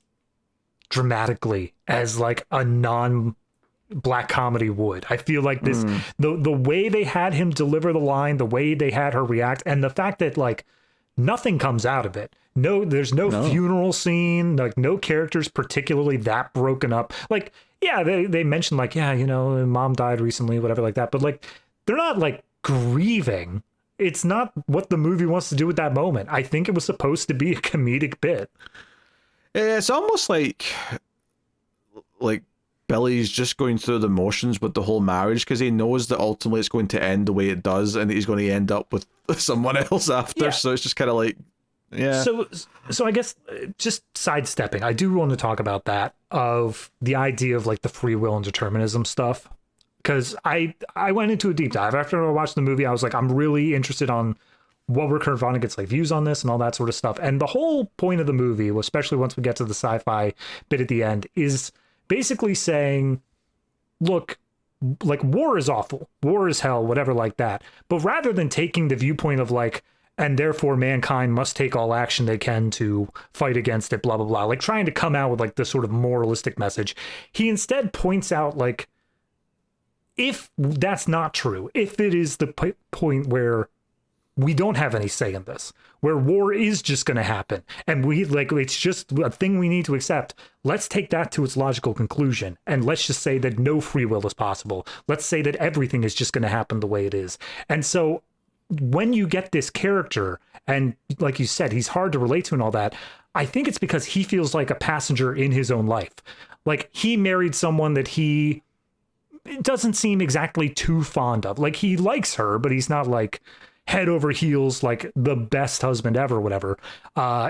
dramatically as like a non-black comedy would. I feel like this the way they had him deliver the line, the way they had her react, and the fact that like nothing comes out of it. No, there's no funeral scene, like no characters particularly that broken up. Like, yeah, they mentioned like, yeah, you know, mom died recently, whatever like that. But like, they're not like grieving. It's not what the movie wants to do with that moment. I think it was supposed to be a comedic bit. It's almost like Billy's just going through the motions with the whole marriage because he knows that ultimately it's going to end the way it does and he's going to end up with someone else after. Yeah. So it's just kind of like, yeah. So I guess just sidestepping, I do want to talk about that, of the idea of like the free will and determinism stuff. Because I went into a deep dive after I watched the movie. I was like, I'm really interested on what were Kurt Vonnegut's like views on this and all that sort of stuff. And the whole point of the movie, especially once we get to the sci-fi bit at the end, is basically saying, look, like war is awful, war is hell, whatever like that. But rather than taking the viewpoint of like, and therefore mankind must take all action they can to fight against it, blah, blah, blah, like trying to come out with like this sort of moralistic message, he instead points out like, if that's not true, if it is the point where we don't have any say in this, where war is just going to happen and we like, it's just a thing we need to accept. Let's take that to its logical conclusion. And let's just say that no free will is possible. Let's say that everything is just going to happen the way it is. And so when you get this character, and like you said, he's hard to relate to and all that, I think it's because he feels like a passenger in his own life. Like he married someone that he doesn't seem exactly too fond of. Like he likes her, but he's not like head over heels, like the best husband ever, whatever.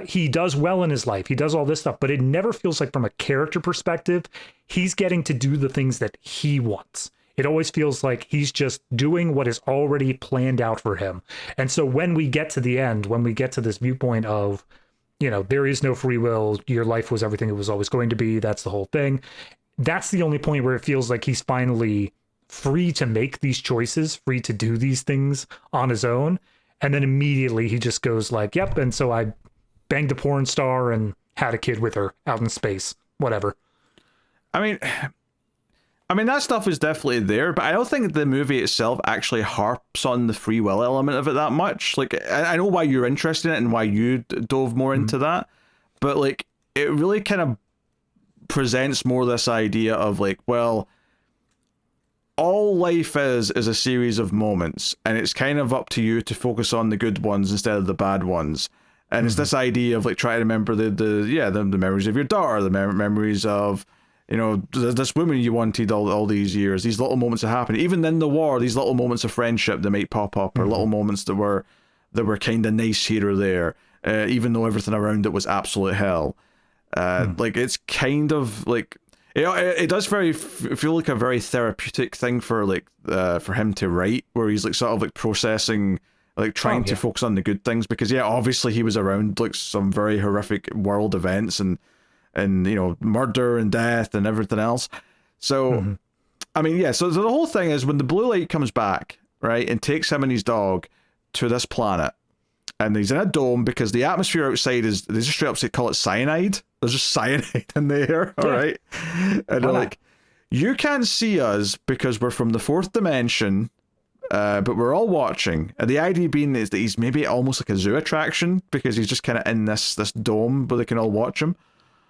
He does well in his life. He does all this stuff, but it never feels like from a character perspective, he's getting to do the things that he wants. It always feels like he's just doing what is already planned out for him. And so when we get to the end, when we get to this viewpoint of, you know, there is no free will, your life was everything it was always going to be, that's the whole thing. That's the only point where it feels like he's finally free to make these choices, free to do these things on his own. And then immediately he just goes like, yep. And so I banged a porn star and had a kid with her out in space, whatever. I mean that stuff is definitely there, but I don't think the movie itself actually harps on the free will element of it that much. Like, I know why you're interested in it and why you dove more into that, but like, it really kind of presents more this idea of like, well, all life is a series of moments, and it's kind of up to you to focus on the good ones instead of the bad ones. And it's this idea of like trying to remember the memories of your daughter, the memories of, you know, this woman you wanted all these years, these little moments that happen. Even in the war, these little moments of friendship that might pop up, or little moments that were kind of nice here or there, even though everything around it was absolute hell. Like, it's kind of like, it does feel like a very therapeutic thing for like for him to write, where he's like sort of like processing, like trying to focus on the good things, because obviously he was around like some very horrific world events and you know, murder and death and everything else. So I mean, so the whole thing is when the blue light comes back, right, and takes him and his dog to this planet, and he's in a dome because the atmosphere outside is, they just straight up call it cyanide. There's just cyanide in the air, all right? And they're like, you can't see us because we're from the fourth dimension, but we're all watching. And the idea being is that he's maybe almost like a zoo attraction because he's just kind of in this dome where they can all watch him.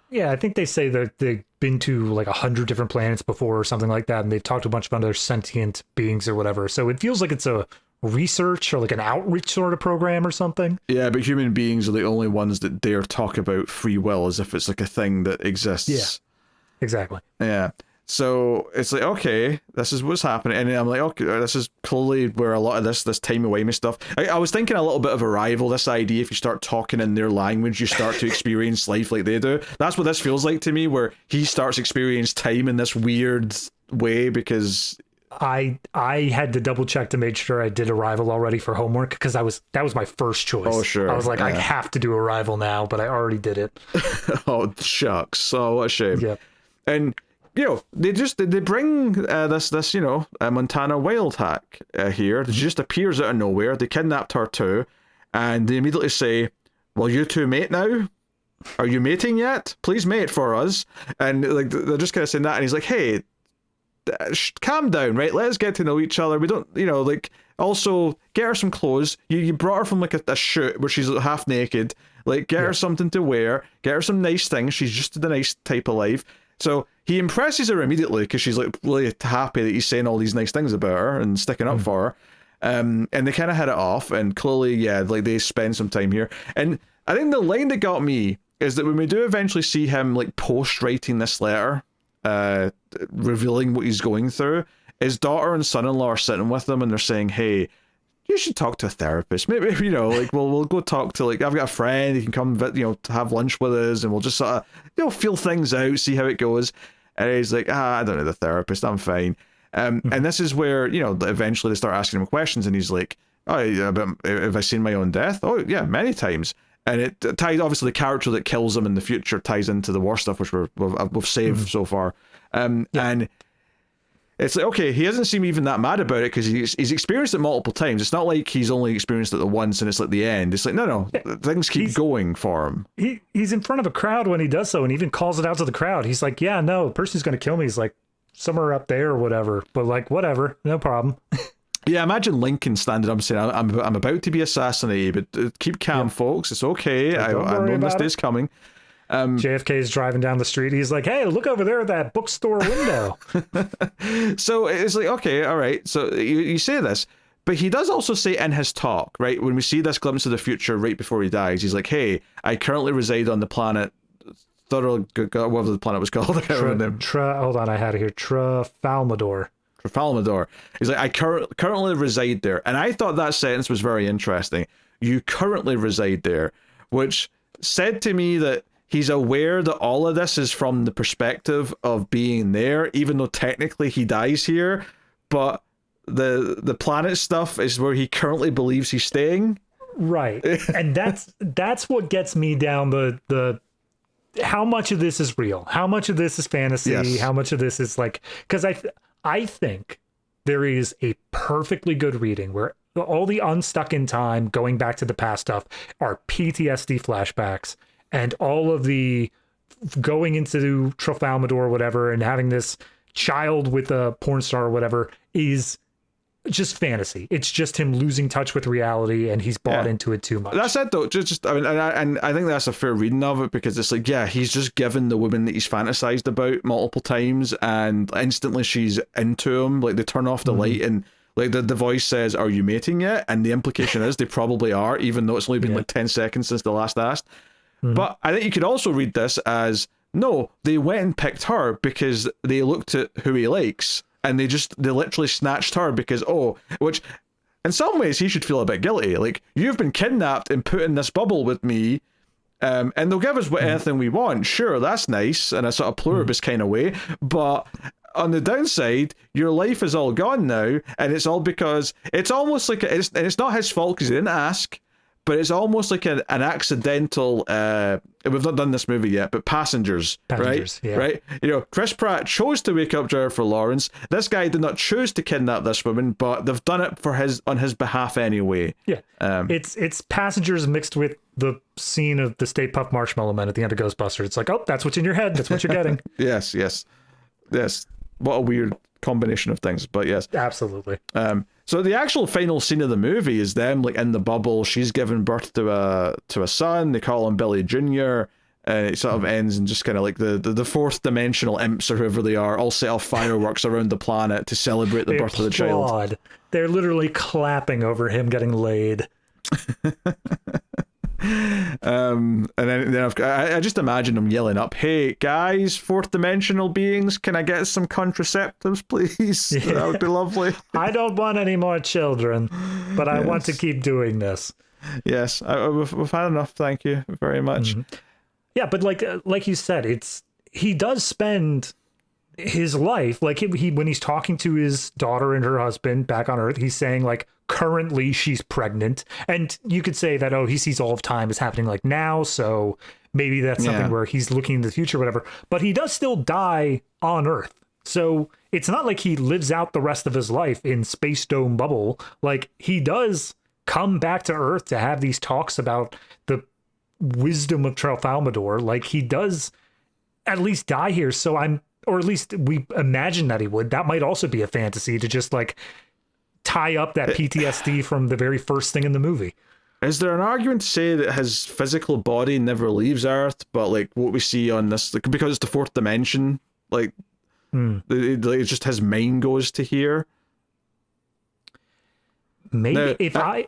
Yeah, I think they say that they've been to like 100 different planets before or something like that, and they've talked to a bunch of other sentient beings or whatever. So it feels like it's a research or like an outreach sort of program or something. Yeah, but human beings are the only ones that dare talk about free will as if it's like a thing that exists. Yeah, exactly. Yeah. So it's like, okay, this is what's happening. And I'm like, okay, this is clearly where a lot of this timey-wimey stuff. I was thinking a little bit of Arrival, this idea, if you start talking in their language, you start to experience life like they do. That's what this feels like to me, where he starts experiencing time in this weird way because... I had to double check to make sure I did Arrival already for homework, because that was my first choice. Oh, sure. I was like, I have to do Arrival now, but I already did it. Oh, shucks. Oh, what a shame. Yeah. And... you know, they bring this Montana wild hack here. She just appears out of nowhere. They kidnapped her too, and they immediately say, "Well, you two mate now? Are you mating yet? Please mate for us." And like they're just kind of saying that, and he's like, "Hey, calm down, right? Let's get to know each other. We don't, you know, like also get her some clothes. You brought her from like a shoot where she's half naked. Like get her something to wear. Get her some nice things. She's just the nice type of life." So he impresses her immediately because she's like really happy that he's saying all these nice things about her and sticking up for her. And they kind of hit it off, and clearly, like they spend some time here. And I think the line that got me is that when we do eventually see him like post-writing this letter, revealing what he's going through, his daughter and son-in-law are sitting with him and they're saying, "Hey, you should talk to a therapist. Maybe, you know, like we'll go talk to, like, I've got a friend, he can come, you know, to have lunch with us, and we'll just sort of, you know, feel things out, see how it goes." And he's like, I don't need a therapist, I'm fine. And this is where, you know, eventually they start asking him questions, and he's like, "Oh, yeah, but have I seen my own death? Oh, yeah, many times." And it ties, obviously, the character that kills him in the future ties into the war stuff, which we've saved so far. And it's like, okay, he doesn't seem even that mad about it because he's experienced it multiple times. It's not like he's only experienced it the once and it's like the end. It's like, no, things keep going for him. He's in front of a crowd when he does so, and even calls it out to the crowd. He's like, yeah, no, the person who's going to kill me is like somewhere up there or whatever. But like, whatever, no problem. Yeah, imagine Lincoln standing up and saying, I'm about to be assassinated, but keep calm, folks. It's okay. I know this day's coming. JFK is driving down the street. He's like, "Hey, look over there at that bookstore window." So it's like, okay, all right. So you say this, but he does also say in his talk, right, when we see this glimpse of the future right before he dies, he's like, "Hey, I currently reside on the planet," whatever the planet was called. I can't remember. Hold on, I had it here. Trafalmador. He's like, "I currently reside there," and I thought that sentence was very interesting. You currently reside there, which said to me that he's aware that all of this is from the perspective of being there, even though technically he dies here. But the planet stuff is where he currently believes he's staying. Right. And that's what gets me down the how much of this is real? How much of this is fantasy? Yes. How much of this is like, because I think there is a perfectly good reading where all the unstuck in time, going back to the past stuff are PTSD flashbacks, and all of the going into Tralfamadore or whatever and having this child with a porn star or whatever is just fantasy. It's just him losing touch with reality, and he's bought into it too much. That's it, though. Just I mean, and I think that's a fair reading of it, because it's like, yeah, he's just given the woman that he's fantasized about multiple times, and instantly she's into him. Like, they turn off the light, and like the voice says, "Are you mating yet?" And the implication is they probably are, even though it's only been like 10 seconds since the last asked. But I think you could also read this as, no, they went and picked her because they looked at who he likes, and they literally snatched her because, which in some ways he should feel a bit guilty. Like, you've been kidnapped and put in this bubble with me, and they'll give us anything we want. Sure, that's nice in a sort of pluribus kind of way, but on the downside, your life is all gone now, and it's all because it's almost like it's not his fault because he didn't ask, but it's almost like an accidental. We've not done this movie yet, but Passengers, right? Yeah. Right? You know, Chris Pratt chose to wake up Jennifer Lawrence. This guy did not choose to kidnap this woman, but they've done it on his behalf anyway. Yeah, it's Passengers mixed with the scene of the Stay Puft Marshmallow Man at the end of Ghostbusters. It's like, oh, that's what's in your head. That's what you're getting. Yes. What a weird combination of things, but yes, absolutely. So the actual final scene of the movie is them like in the bubble. She's given birth to a son. They call him Billy Jr. And it sort of ends in just kind of like the fourth dimensional imps or whoever they are all set off fireworks around the planet to celebrate the birth of the child. They're literally clapping over him getting laid. And then I just imagine them yelling up, "Hey guys, fourth dimensional beings, can I get some contraceptives, please?" Yeah. That would be lovely. I don't want any more children, but I want to keep doing this. Yes, we've had enough. Thank you very much. Yeah, but like you said, he does spend his life, like he when he's talking to his daughter and her husband back on Earth, he's saying like currently she's pregnant, and you could say that he sees all of time as happening like now, so maybe that's something where he's looking into the future, whatever. But he does still die on Earth, so it's not like he lives out the rest of his life in Space Dome Bubble. Like, he does come back to Earth to have these talks about the wisdom of Tralfamadore. Like, he does at least die here, or at least we imagine that he would. That might also be a fantasy to just like tie up that PTSD from the very first thing in the movie. Is there an argument to say that his physical body never leaves Earth, but like what we see on this, like, because it's the fourth dimension, like it's just his mind goes to here? Maybe now, if I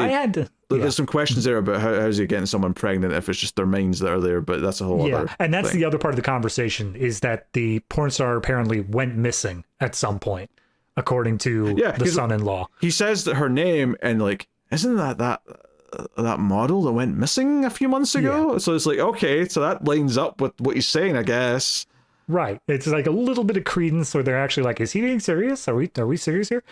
had to, there's some questions there about how's he getting someone pregnant if it's just their minds that are there, but that's a whole other and that's thing. The other part of the conversation is that the porn star apparently went missing at some point, according to the son-in-law. He says that her name, and like, isn't that model that went missing a few months ago? Yeah. So it's like, okay, so that lines up with what he's saying, I guess. Right. It's like a little bit of credence where they're actually like, is he being serious? Are we serious here?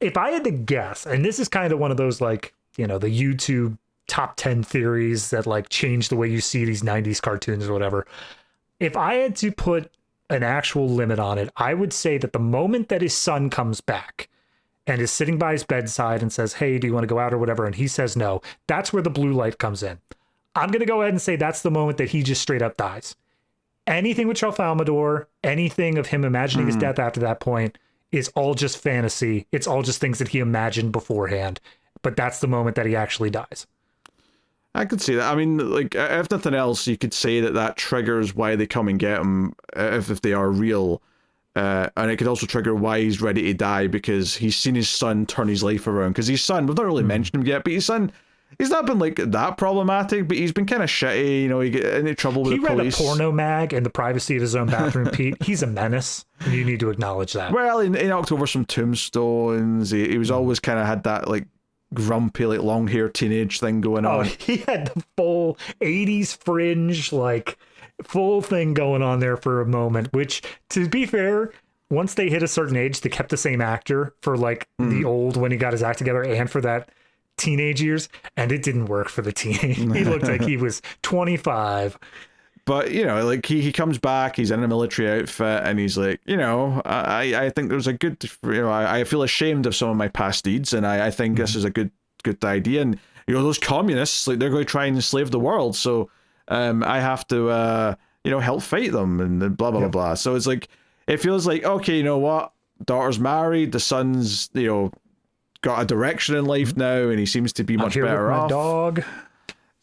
If I had to guess, and this is kind of one of those, like, you know, the YouTube top 10 theories that like change the way you see these 90s cartoons or whatever. If I had to put an actual limit on it, I would say that the moment that his son comes back and is sitting by his bedside and says, "Hey, do you want to go out or whatever?" and he says no, that's where the blue light comes in. I'm going to go ahead and say that's the moment that he just straight up dies. Anything with Tralfamadore, anything of him imagining his death after that point is all just fantasy. It's all just things that he imagined beforehand. But that's the moment that he actually dies. I could see that. I mean, like, if nothing else, you could say that triggers why they come and get him if they are real. And it could also trigger why he's ready to die, because he's seen his son turn his life around. Because his son, we've not really mentioned him yet, but his son, he's not been like that problematic, but he's been kind of shitty. You know, he get into trouble with the police. He read a porno mag in the privacy of his own bathroom, Pete. He's a menace. And you need to acknowledge that. Well, he knocked over some tombstones. He was always kind of had that like grumpy, like long hair teenage thing going on. He had the full 80s fringe, like full thing going on there for a moment, which, to be fair, once they hit a certain age, they kept the same actor for like the old, when he got his act together, and for that teenage years, and it didn't work for the teen. He looked like he was 25. But like he comes back, he's in a military outfit, and he's like, I think there's a good, I feel ashamed of some of my past deeds, and I think this is a good idea. And those communists, like, they're going to try and enslave the world, so I have to help fight them, and blah blah blah blah. So it's like, it feels like, okay, you know what, daughter's married, the son's got a direction in life now, and he seems to be much better off. Dog.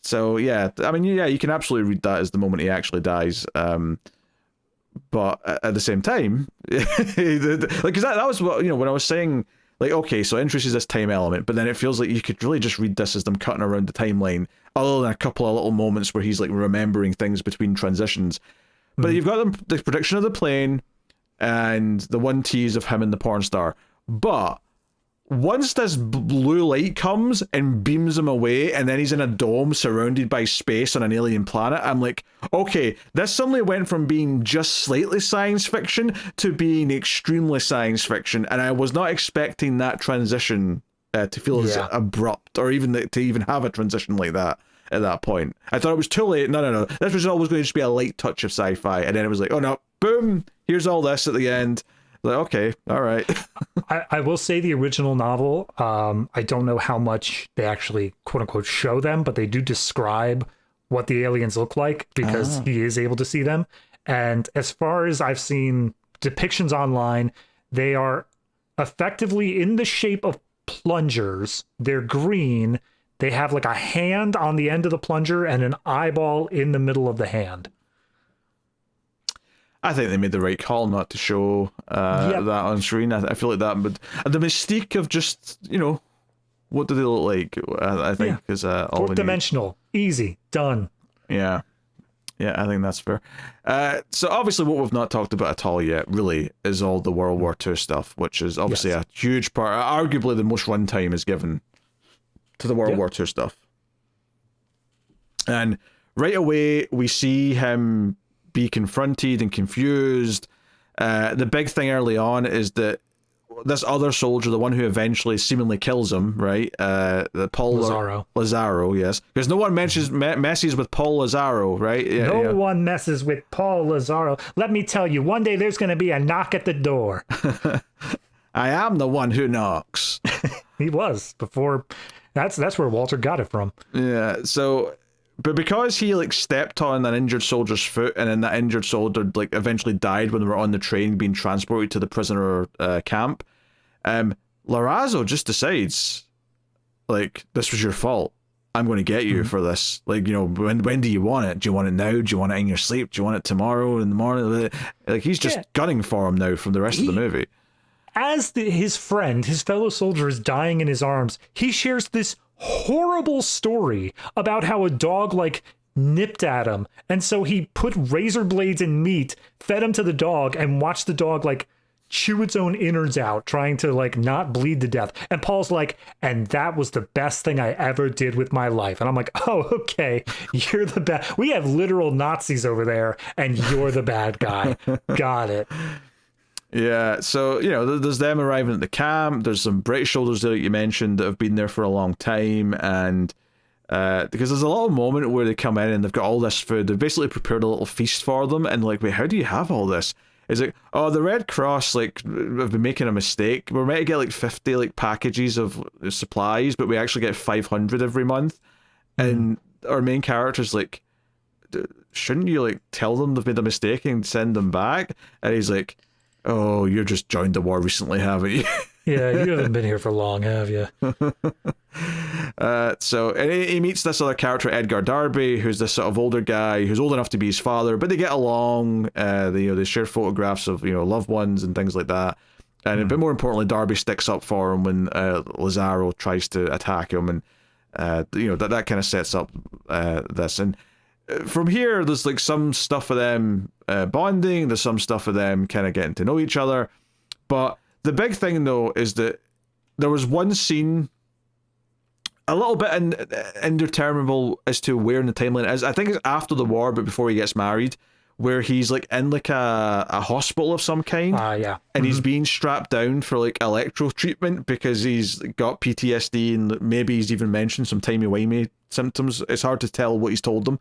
So yeah, I mean, you can absolutely read that as the moment he actually dies. But at the same time, because that was what, when I was saying, like, okay, so it introduces this time element, but then it feels like you could really just read this as them cutting around the timeline, other than a couple of little moments where he's like remembering things between transitions. But you've got the prediction of the plane and the one tease of him and the porn star. But once this blue light comes and beams him away, and then he's in a dome surrounded by space on an alien planet, I'm like, okay, this suddenly went from being just slightly science fiction to being extremely science fiction, and I was not expecting that transition to feel as abrupt, or even to even have a transition like that at that point. I thought it was too late. No. This was always going to just be a light touch of sci-fi, and then it was like, oh no, boom, here's all this at the end. Like, okay, all right. I will say the original novel, I don't know how much they actually, quote unquote, show them, but they do describe what the aliens look like, because he is able to see them. And as far as I've seen depictions online, they are effectively in the shape of plungers. They're green. They have like a hand on the end of the plunger and an eyeball in the middle of the hand. I think they made the right call not to show that on screen. I feel like that, but the mystique of just, what do they look like? I think is all fourth dimensional, easy, done. Yeah, I think that's fair. So obviously, what we've not talked about at all yet, really, is all the World War II stuff, which is obviously a huge part. Arguably, the most runtime is given to the World War II stuff, and right away we see him be confronted and confused. The big thing early on is that this other soldier, the one who eventually seemingly kills him, right? The Paul Lazaro, yes, because no one messes with Paul Lazaro, right? No one messes with Paul Lazaro. Let me tell you, one day there's going to be a knock at the door. I am the one who knocks. He was before. That's where Walter got it from. Yeah. So. But because he like stepped on an injured soldier's foot, and then that injured soldier like eventually died when they were on the train being transported to the prisoner camp, Larazzo just decides, like, this was your fault. I'm going to get you for this. Like, when do you want it? Do you want it now? Do you want it in your sleep? Do you want it tomorrow in the morning? Like, he's just gunning for him now from the rest of the movie. As his friend, his fellow soldier, is dying in his arms, he shares this horrible story about how a dog like nipped at him, and so he put razor blades in meat, fed him to the dog, and watched the dog like chew its own innards out, trying to like not bleed to death. And Paul's like, and that was the best thing I ever did with my life. And I'm like, oh, okay, you're the bad. We have literal Nazis over there, and you're the bad guy. Got it. Yeah, so, there's them arriving at the camp. There's some British soldiers there that you mentioned that have been there for a long time. And because there's a little moment where they come in and they've got all this food. They've basically prepared a little feast for them. And like, wait, how do you have all this? It's like, oh, the Red Cross, like, have been making a mistake. We're meant to get like 50 like packages of supplies, but we actually get 500 every month. And our main character's like, shouldn't you like tell them they've made a mistake and send them back? And he's like, oh, you just joined the war recently, haven't you? Yeah, you haven't been here for long, have you? So and he meets this other character, Edgar Darby, who's this sort of older guy who's old enough to be his father, but they get along. They share photographs of loved ones and things like that. And a bit more importantly, Darby sticks up for him when Lazaro tries to attack him, and that kind of sets up this. And from here, there's like some stuff of them bonding. There's some stuff of them kind of getting to know each other. But the big thing, though, is that there was one scene, a little bit indeterminable as to where in the timeline is. I think it's after the war, but before he gets married, where he's like in like a hospital of some kind. Yeah. And he's being strapped down for like electro treatment because he's got PTSD, and maybe he's even mentioned some timey-wimey symptoms. It's hard to tell what he's told them.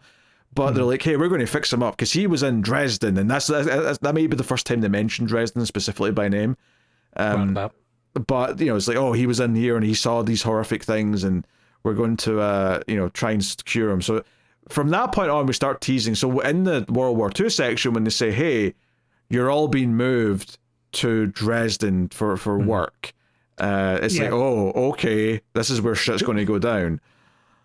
But they're like, hey, we're going to fix him up because he was in Dresden, and that may be the first time they mentioned Dresden specifically by name. But it's like, oh, he was in here and he saw these horrific things, and we're going to try and cure him. So from that point on, we start teasing. So in the World War II section, when they say, hey, you're all being moved to Dresden for work, it's like, oh, okay, this is where shit's going to go down.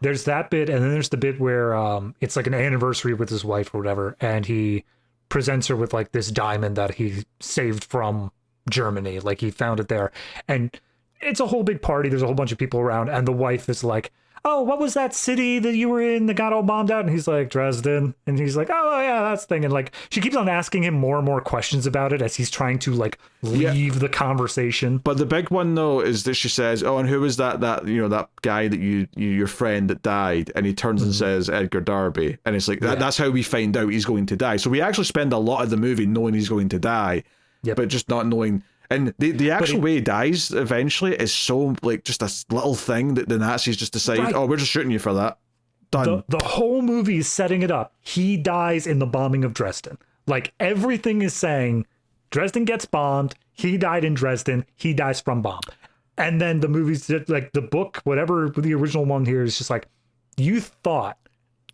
There's that bit, and then there's the bit where it's like an anniversary with his wife or whatever, and he presents her with like this diamond that he saved from Germany. Like he found it there, and it's a whole big party. There's a whole bunch of people around, and the wife is like, oh, what was that city that you were in that got all bombed out? And he's like, Dresden. And he's like, oh yeah, that's the thing. And like she keeps on asking him more and more questions about it as he's trying to like leave the conversation. But the big one though is that she says, oh, and who was that guy that your friend that died? And he turns and says Edgar Darby. And it's like that's how we find out he's going to die. So we actually spend a lot of the movie knowing he's going to die, but just not knowing. And the actual way he dies eventually is so like just a little thing that the Nazis just decide, oh, we're just shooting you for that. Done. The whole movie is setting it up. He dies in the bombing of Dresden. Like everything is saying Dresden gets bombed. He died in Dresden. He dies from bomb. And then the movie's like the book, whatever the original one here is just like, you thought,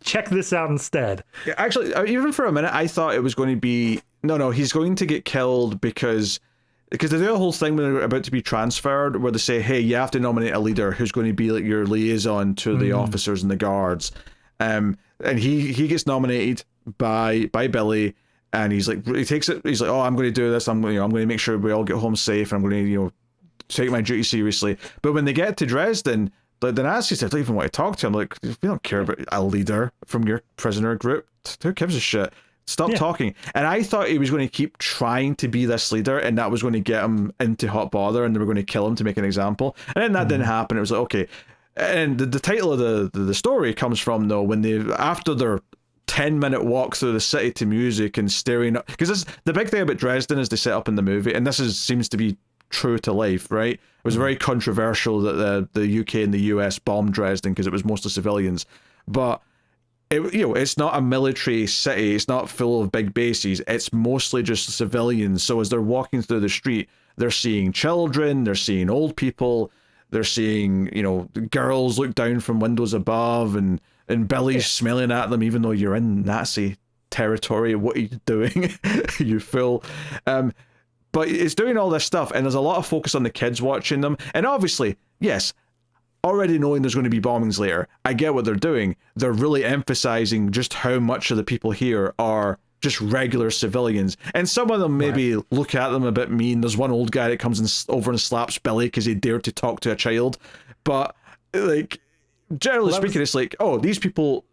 check this out instead. Yeah, actually, even for a minute, I thought it was going to be, no, he's going to get killed because they do a whole thing when they're about to be transferred where they say, hey, you have to nominate a leader who's going to be like your liaison to the officers and the guards. And he gets nominated by Billy, and he's like, he takes it, he's like, oh, I'm going to do this. I'm going to make sure we all get home safe. And I'm going to, take my duty seriously. But when they get to Dresden, the Nazis don't even want to talk to him. Like, we don't care about a leader from your prisoner group. Who gives a shit? Stop talking. And I thought he was going to keep trying to be this leader, and that was going to get him into hot bother, and they were going to kill him to make an example. And then that didn't happen. It was like, okay. And the title of the story comes from, though, when after their 10-minute walk through the city to music and staring up, because the big thing about Dresden is they set up in the movie, and this seems to be true to life, right? It was very controversial that the UK and the US bombed Dresden because it was mostly civilians, but it's not a military city. It's not full of big bases. It's mostly just civilians. So as they're walking through the street, they're seeing children, they're seeing old people, they're seeing, girls look down from windows above, and Billy's smelling at them, even though you're in Nazi territory. What are you doing? You fool. But it's doing all this stuff, and there's a lot of focus on the kids watching them. And obviously, yes, already knowing there's going to be bombings later, I get what they're doing. They're really emphasizing just how much of the people here are just regular civilians. And some of them maybe look at them a bit mean. There's one old guy that comes over and slaps Billy because he dared to talk to a child. But, like, generally speaking, it's like, oh, these people,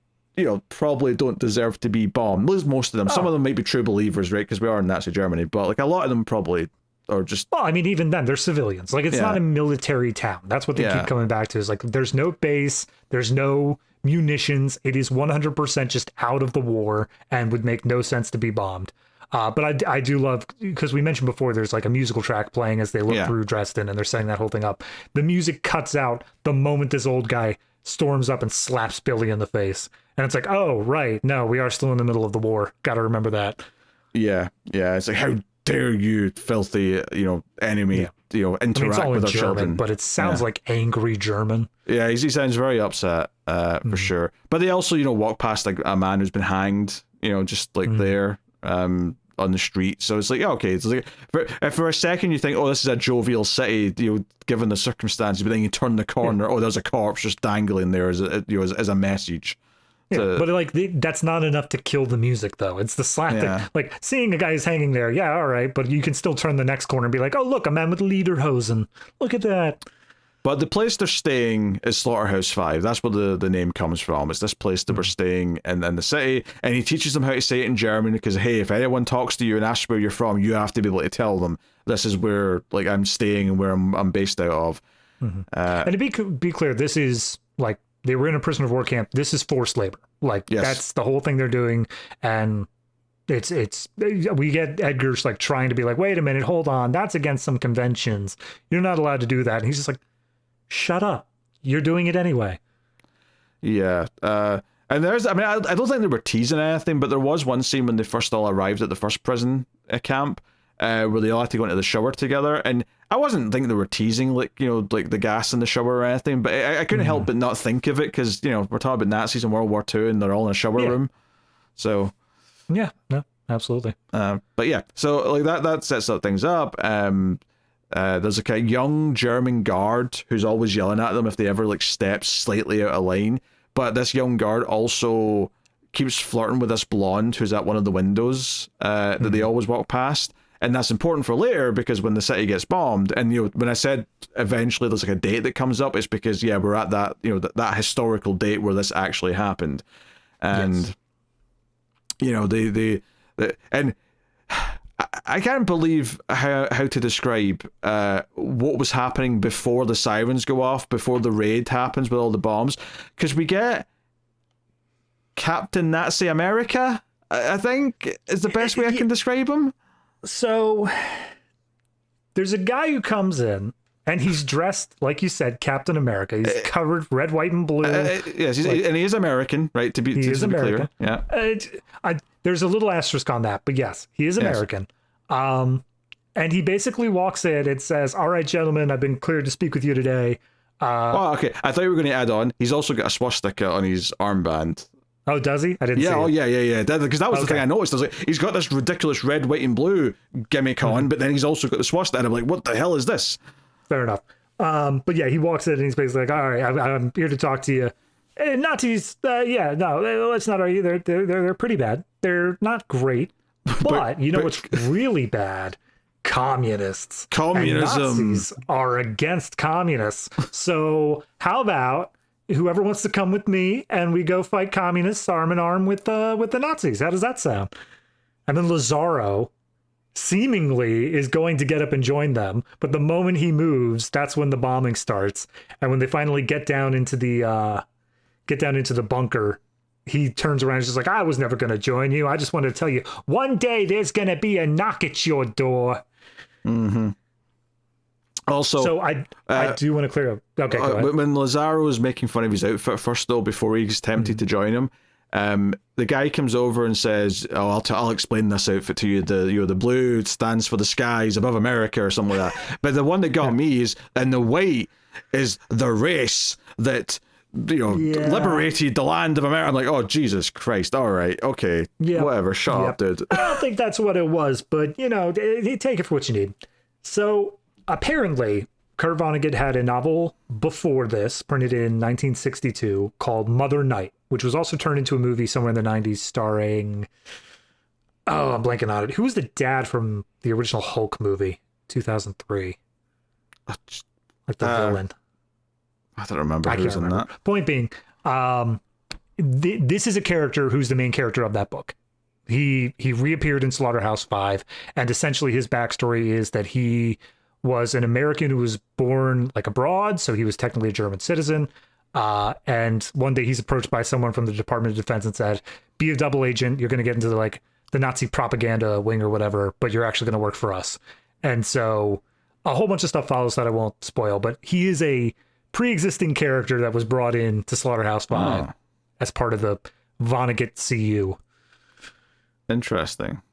probably don't deserve to be bombed. Most of them. Some of them might be true believers, right? Because we are in Nazi Germany. But, like, a lot of them probably... Or just, well, I mean, even then, they're civilians. Like, it's not a military town. That's what they keep coming back to. Is like, there's no base, there's no munitions. It is 100% just out of the war, and would make no sense to be bombed. But I do love, because we mentioned before, there's like a musical track playing as they look through Dresden, and they're setting that whole thing up. The music cuts out the moment this old guy storms up and slaps Billy in the face, and it's like, oh right, no, we are still in the middle of the war. Got to remember that. Yeah. It's like, how dare you, filthy, enemy, interact with our children. But it sounds like angry German. Yeah, he sounds very upset, for sure. But they also, walk past like a man who's been hanged, just like there, on the street. So it's like, okay, it's like if for a second you think, oh, this is a jovial city, given the circumstances, but then you turn the corner, oh, there's a corpse just dangling there as a message. Yeah, but like that's not enough to kill the music, though. It's the slap that, like, seeing a guy who's hanging there, yeah, all right, but you can still turn the next corner and be like, oh, look, a man with lederhosen. Look at that. But the place they're staying is Slaughterhouse Five. That's where the name comes from. It's this place that we're staying in the city, and he teaches them how to say it in German because, hey, if anyone talks to you and asks where you're from, you have to be able to tell them this is where, like, I'm staying and where I'm based out of. And to be clear, this is like, they were in a prisoner of war camp. This is forced labor. Like, that's the whole thing they're doing. And we get Edgar's like trying to be like, wait a minute, hold on. That's against some conventions. You're not allowed to do that. And he's just like, shut up. You're doing it anyway. Yeah. And I don't think they were teasing anything, but there was one scene when they first all arrived at the first prison camp, where they all had to go into the shower together, and I wasn't thinking they were teasing, like, like the gas in the shower or anything, but I couldn't help but not think of it, because, we're talking about Nazis in World War II, and they're all in a shower room, so... Yeah, no, absolutely. But yeah, so like that sets up things up. There's like a young German guard who's always yelling at them if they ever like step slightly out of line. But this young guard also keeps flirting with this blonde who's at one of the windows that they always walk past. And that's important for later, because when the city gets bombed, and when I said eventually there's like a date that comes up, it's because we're at that that historical date where this actually happened, and and I can't believe how to describe what was happening before the sirens go off, before the raid happens with all the bombs, because we get Captain Nazi America, I think is the best way I can describe him. So there's a guy who comes in, and he's dressed, like you said, Captain America. He's covered red, white, and blue. Yes, and he is American, right? To be clear, yeah. There's a little asterisk on that, but yes, he is American. Yes. And he basically walks in and says, "All right, gentlemen, I've been cleared to speak with you today." Okay. I thought you were going to add on, he's also got a swastika on his armband. Oh, does he? I didn't see it. Yeah. Because that was the thing I noticed. I was like, he's got this ridiculous red, white, and blue gimmick on, but then he's also got the swastika, and I'm like, what the hell is this? Fair enough. But yeah, he walks in and he's basically like, "All right, I'm here to talk to you." And Nazis, let's not argue. They're pretty bad. They're not great, but what's really bad? Communists. Communism. And Nazis are against communists. So how about whoever wants to come with me and we go fight communists arm in arm with the Nazis? How does that sound? And then Lazaro seemingly is going to get up and join them, but the moment he moves, that's when the bombing starts. And when they finally get down into the bunker, he turns around and is just like, "I was never going to join you. I just wanted to tell you, one day there's going to be a knock at your door." Mm-hmm. Also, so I do want to clear up. Okay, go ahead. When Lazaro was making fun of his outfit first, though, before he's tempted to join him, the guy comes over and says, I'll explain this outfit to you. The blue stands for the skies above America or something like that. But the one that got me is, and the white is the race that liberated the land of America. I'm like, oh, Jesus Christ. All right. Okay. Whatever. Shut up, dude. I don't think that's what it was, but take it for what you need. So apparently Kurt Vonnegut had a novel before this, printed in 1962, called Mother Night, which was also turned into a movie somewhere in the 90s starring... Oh, I'm blanking on it. Who was the dad from the original Hulk movie, 2003? Like the villain. I don't remember who's in that. Point being, this is a character who's the main character of that book. He reappeared in Slaughterhouse Five, and essentially his backstory is that he was an American who was born like abroad, so he was technically a German citizen. And one day he's approached by someone from the Department of Defense and said, "Be a double agent. You're going to get into the Nazi propaganda wing or whatever, but you're actually going to work for us." And so a whole bunch of stuff follows that I won't spoil, but he is a pre-existing character that was brought in to Slaughterhouse Five as part of the Vonnegut CU. Interesting.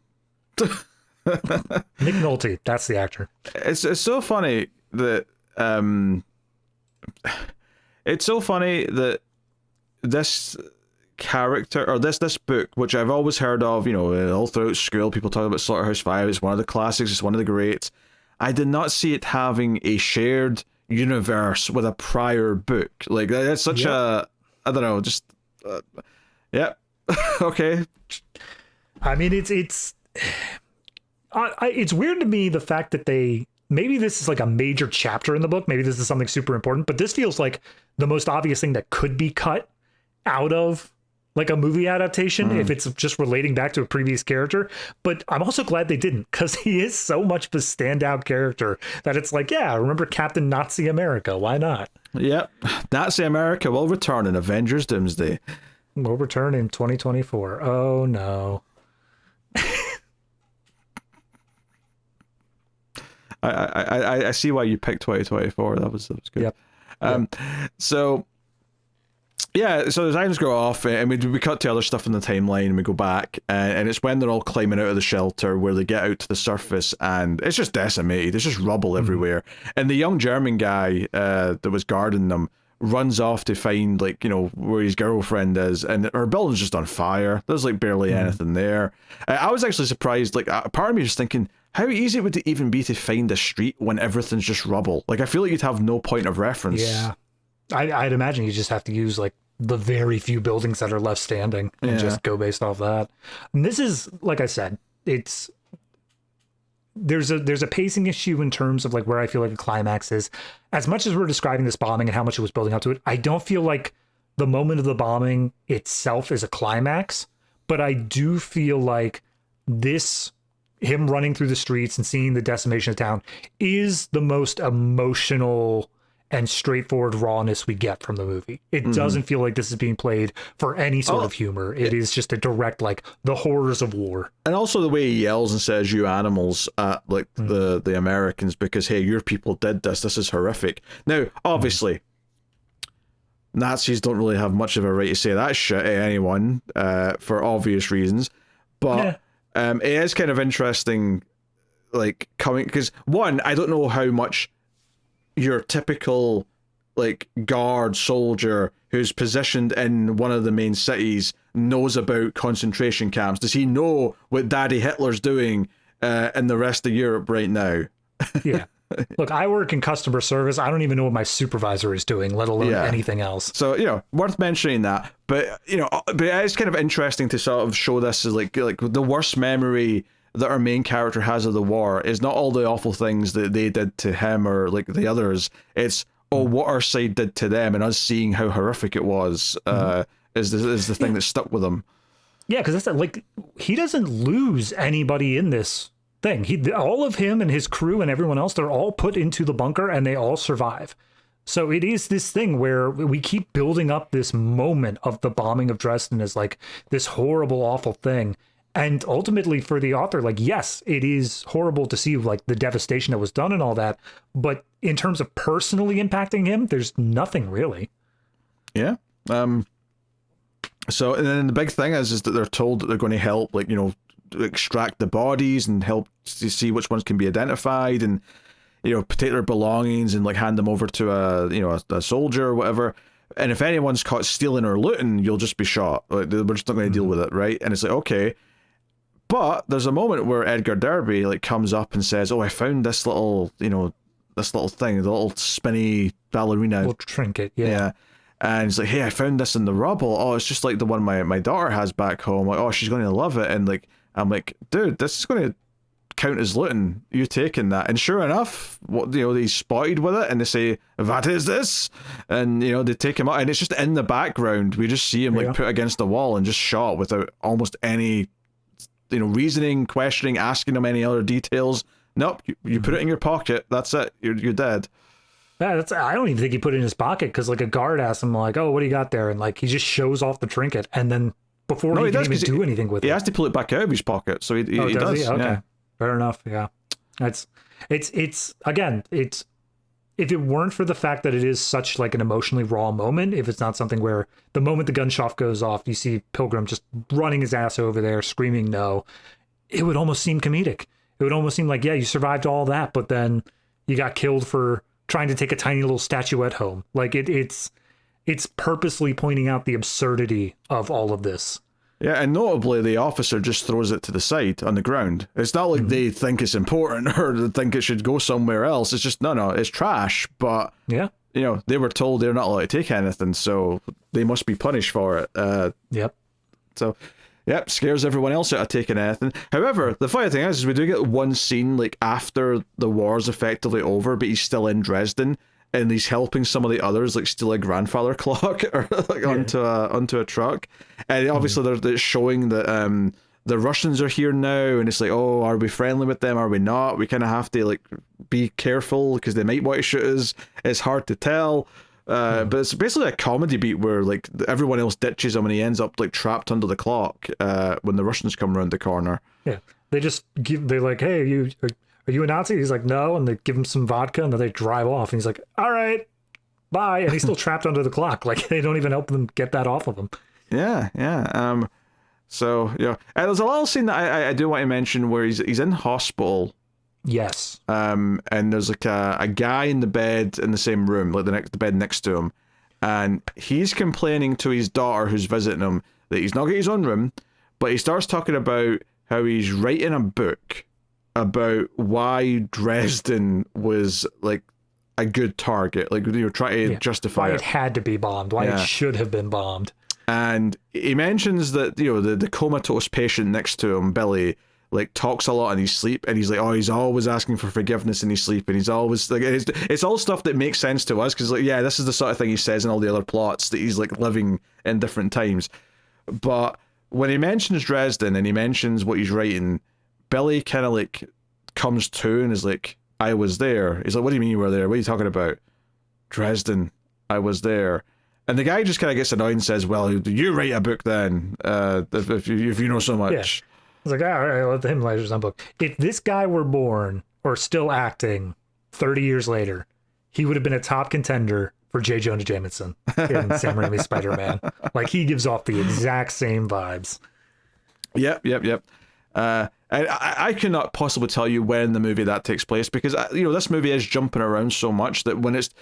Nick Nolte, that's the actor. It's so funny that this character, or this book, which I've always heard of, all throughout school, people talk about Slaughterhouse Five. It's one of the classics. It's one of the greats. I did not see it having a shared universe with a prior book. Like, that's such a, I don't know, just okay. I mean, it's weird to me, the fact that maybe this is like a major chapter in the book, maybe this is something super important, but this feels like the most obvious thing that could be cut out of like a movie adaptation if it's just relating back to a previous character. But I'm also glad they didn't, because he is so much of a standout character that it's like, yeah, remember Captain Nazi America? Why not? Yep. Nazi America will return in Avengers Doomsday. Will return in 2024. Oh, no. I see why you picked 2024. That was good. Yep. So Yeah, so the times go off, and we cut to other stuff in the timeline, and we go back, and it's when they're all climbing out of the shelter where they get out to the surface, and it's just decimated. There's just rubble everywhere, and the young German guy that was guarding them runs off to find, like, you know, where his girlfriend is, and her building's just on fire. There's like barely anything there. I was actually surprised. Like, part of me was thinking, how easy would it even be to find a street when everything's just rubble? Like, I feel like you'd have no point of reference. Yeah, I'd imagine you just have to use like the very few buildings that are left standing and just go based off that. And this is, like I said, there's a pacing issue in terms of like where I feel like the climax is. As much as we're describing this bombing and how much it was building up to it, I don't feel like the moment of the bombing itself is a climax, but I do feel like him running through the streets and seeing the decimation of town is the most emotional and straightforward rawness we get from the movie. It doesn't feel like this is being played for any sort of humor. It is just a direct, like, the horrors of war. And also the way he yells and says, "You animals," at like the Americans, because, hey, your people did this. This is horrific. Now, obviously, Nazis don't really have much of a right to say that shit at anyone, for obvious reasons. But it is kind of interesting, like, coming, because one, I don't know how much your typical, like, guard soldier who's positioned in one of the main cities knows about concentration camps. Does he know what Daddy Hitler's doing in the rest of Europe right now? Yeah. Look, I work in customer service. I don't even know what my supervisor is doing, let alone anything else. So, you know, worth mentioning that. But, you know, but it's kind of interesting to sort of show this as like the worst memory that our main character has of the war is not all the awful things that they did to him or like the others. It's what our side did to them, and us seeing how horrific it was is the thing that stuck with him. Yeah, because that's like, he doesn't lose anybody in this thing. All of him and his crew and everyone else, they're all put into the bunker and they all survive. So it is this thing where we keep building up this moment of the bombing of Dresden as like this horrible, awful thing. And ultimately for the author, like, yes, it is horrible to see like the devastation that was done and all that. But in terms of personally impacting him, there's nothing really. Yeah. So, and then the big thing is that they're told that they're going to help, like, you know, extract the bodies and help to see which ones can be identified and, you know, take their belongings and like hand them over to a soldier or whatever. And if anyone's caught stealing or looting, you'll just be shot. Like, we're just not going to deal with it, right? And it's like, okay. But there's a moment where Edgar Derby like comes up and says, "Oh, I found this little, you know, this little thing, the little spinny ballerina little trinket." Yeah. And he's like, "Hey, I found this in the rubble. Oh, it's just like the one my daughter has back home. Like, oh, she's going to love it." And like, I'm like, dude, this is going to count as looting. You taking that? And sure enough, they spotted with it, and they say, "What is this?" And you know, they take him out, and it's just in the background. We just see him like put against the wall and just shot without almost any, you know, reasoning, questioning, asking him any other details. Nope, you put it in your pocket. That's it. You're dead. Yeah, I don't even think he put it in his pocket, because like a guard asked him like, "Oh, what do you got there?" And like he just shows off the trinket, and then before he can even do anything with it, he has to pull it back out of his pocket. So he does. Okay, yeah. Fair enough. Yeah, it's again, if it weren't for the fact that it is such like an emotionally raw moment, if it's not something where the moment the gunshot goes off, you see Pilgrim just running his ass over there, screaming no, it would almost seem comedic. It would almost seem like, yeah, you survived all that, but then you got killed for trying to take a tiny little statuette home. Like it's purposely pointing out the absurdity of all of this. Yeah, and notably, the officer just throws it to the side on the ground. It's not like they think it's important or they think it should go somewhere else. It's just, no, it's trash. But, yeah, you know, they were told they're not allowed to take anything, so they must be punished for it. Yep. So, yep, scares everyone else out of taking anything. However, the funny thing is we do get one scene, like, after the war's effectively over, but he's still in Dresden, and he's helping some of the others like steal a grandfather clock or like onto a truck, and obviously they're showing that the Russians are here now, and it's like, oh, are we friendly with them? Are we not? We kind of have to like be careful because they might want to shoot us. It's hard to tell, but it's basically a comedy beat where like everyone else ditches him and he ends up like trapped under the clock when the Russians come around the corner. Yeah, they're like, hey, are you a Nazi? He's like, no, and they give him some vodka, and then they drive off, and he's like, all right. bye. And he's still trapped under the clock. Like, they don't even help them get that off of him. Yeah, yeah. So, there's a little scene that I do want to mention where he's in hospital. Yes. And there's like a guy in the bed in the same room, like the bed next to him, and he's complaining to his daughter who's visiting him that he's not got his own room, but he starts talking about how he's writing a book about why Dresden was like a good target, like trying to justify why it had to be bombed, why it should have been bombed. And he mentions that the comatose patient next to him, Billy, like talks a lot in his sleep, and he's like, oh, he's always asking for forgiveness in his sleep, and he's always like, it's all stuff that makes sense to us because, like, yeah, this is the sort of thing he says in all the other plots, that he's like living in different times. But when he mentions Dresden and he mentions what he's writing, Billy kind of like comes to and is like, I was there. He's like, what do you mean you were there? What are you talking about? Dresden, I was there. And the guy just kind of gets annoyed and says, well, you write a book then, if you know so much. Yeah. It's like, all right, let him write his own book. If this guy were born or still acting 30 years later, he would have been a top contender for J. Jonah Jameson in Sam Raimi's Spider-Man. Like, he gives off the exact same vibes. Yep. I cannot possibly tell you when the movie that takes place because this movie is jumping around so much that when it's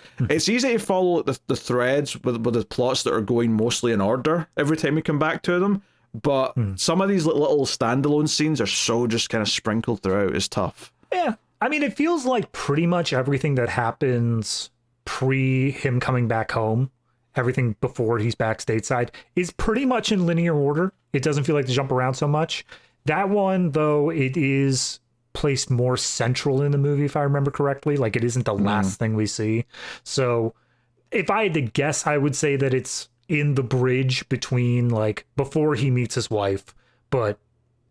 easy to follow the threads with the plots that are going mostly in order every time we come back to them, but some of these little standalone scenes are so just kind of sprinkled throughout. It's tough. Yeah, I mean, it feels like pretty much everything that happens pre him coming back home, everything before he's back stateside, is pretty much in linear order. It doesn't feel like to jump around so much. That one, though, it is placed more central in the movie, if I remember correctly. Like, it isn't the last thing we see. So if I had to guess, I would say that it's in the bridge between, like, before he meets his wife, but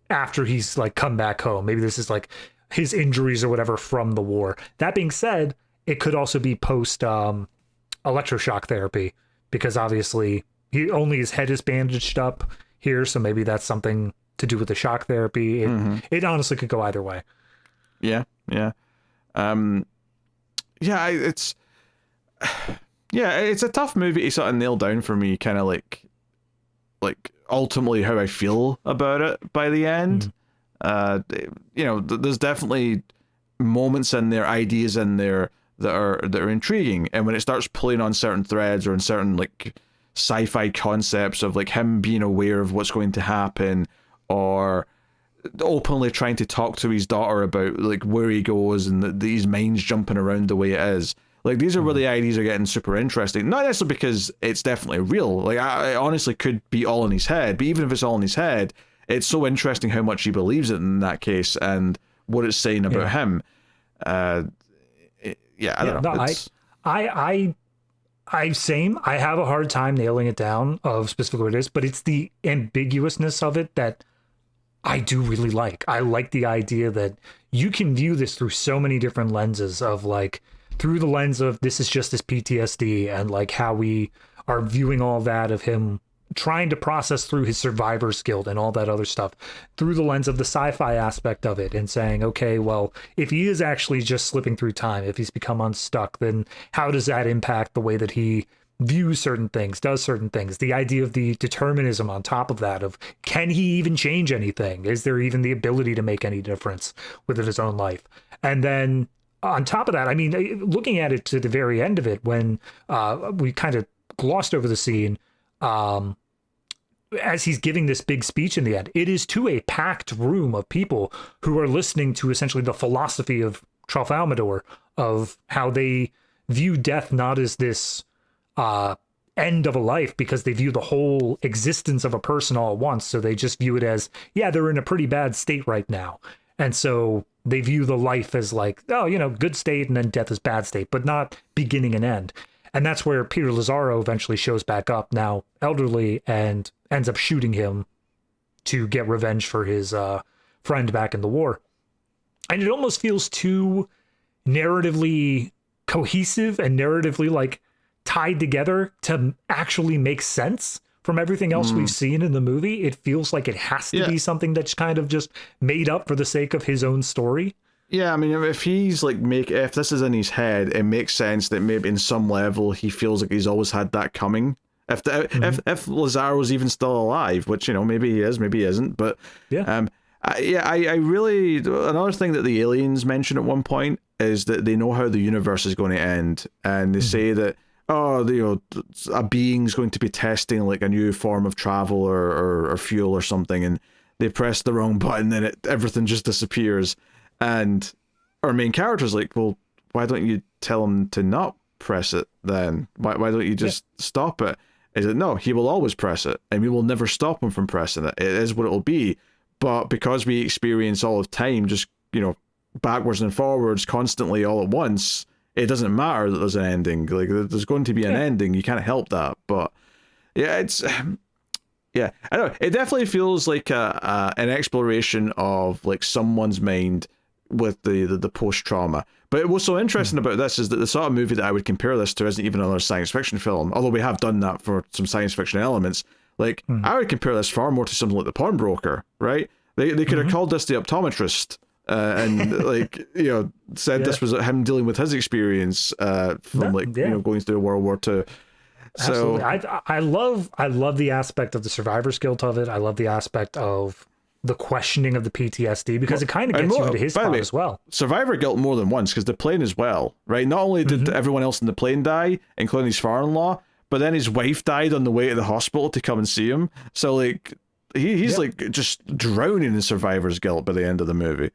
after he's, like, come back home. Maybe this is, like, his injuries or whatever from the war. That being said, it could also be post electroshock therapy, because obviously only his head is bandaged up here, so maybe that's something to do with the shock therapy. It honestly could go either way. Yeah. It's a tough movie to sort of nail down for me, kind of like ultimately how I feel about it by the end. There's definitely moments in there, ideas in there that are intriguing, and when it starts pulling on certain threads or in certain like sci-fi concepts of like him being aware of what's going to happen, or openly trying to talk to his daughter about like where he goes and these minds jumping around the way it is. Like, these are where the ideas are getting super interesting. Not necessarily because it's definitely real. Like, I honestly could be all in his head, but even if it's all in his head, it's so interesting how much he believes it in that case and what it's saying about him. I don't know. No, I same. I have a hard time nailing it down of specifically what it is, but it's the ambiguousness of it that I do really like. I like the idea that you can view this through so many different lenses of like, through the lens of this is just his PTSD and like how we are viewing all that of him trying to process through his survivor's guilt and all that other stuff, through the lens of the sci-fi aspect of it and saying, okay, well, if he is actually just slipping through time, if he's become unstuck, then how does that impact the way that he views certain things, does certain things? The idea of the determinism on top of that, of can he even change anything? Is there even the ability to make any difference within his own life? And then on top of that, I mean, looking at it to the very end of it, when we kind of glossed over the scene, as he's giving this big speech in the end, it is to a packed room of people who are listening to essentially the philosophy of Tralfamadore, of how they view death not as this end of a life, because they view the whole existence of a person all at once. So they just view it as, yeah, they're in a pretty bad state right now. And so they view the life as like, oh, good state, and then death is bad state, but not beginning and end. And that's where Peter Lazzaro eventually shows back up, now elderly, and ends up shooting him to get revenge for his friend back in the war. And it almost feels too narratively cohesive and narratively like tied together to actually make sense from everything else we've seen in the movie. It feels like it has to be something that's kind of just made up for the sake of his own story. Yeah, I mean, if he's like if this is in his head, it makes sense that maybe in some level he feels like he's always had that coming. If Lazaro's even still alive, which maybe he is, maybe he isn't, but Yeah. I really, another thing that the aliens mention at one point is that they know how the universe is going to end, and they say that a being's going to be testing like a new form of travel or fuel or something, and they press the wrong button and everything just disappears. And our main character's like, well, why don't you tell him to not press it then? Why don't you just stop it? Is it no, he will always press it, and we will never stop him from pressing it. It is what it will be. But because we experience all of time just, backwards and forwards constantly all at once, it doesn't matter that there's an ending. Like, there's going to be an ending. You can't help that. But yeah, yeah, I don't know. It definitely feels like an exploration of like someone's mind with the post trauma. But what's so interesting about this is that the sort of movie that I would compare this to isn't even another science fiction film, although we have done that for some science fiction elements. Like, I would compare this far more to something like The Pawnbroker, right? They could have called this The Optometrist, and like said this was him dealing with his experience from going through World War II. So absolutely. I love the aspect of the survivor's guilt of it. I love the aspect of the questioning of the PTSD, because it kind of gets you into his spot as well. Survivor guilt more than once, because the plane as well, right? Not only did everyone else in the plane die, including his father-in-law, but then his wife died on the way to the hospital to come and see him. So like he's like just drowning in survivor's guilt by the end of the movie.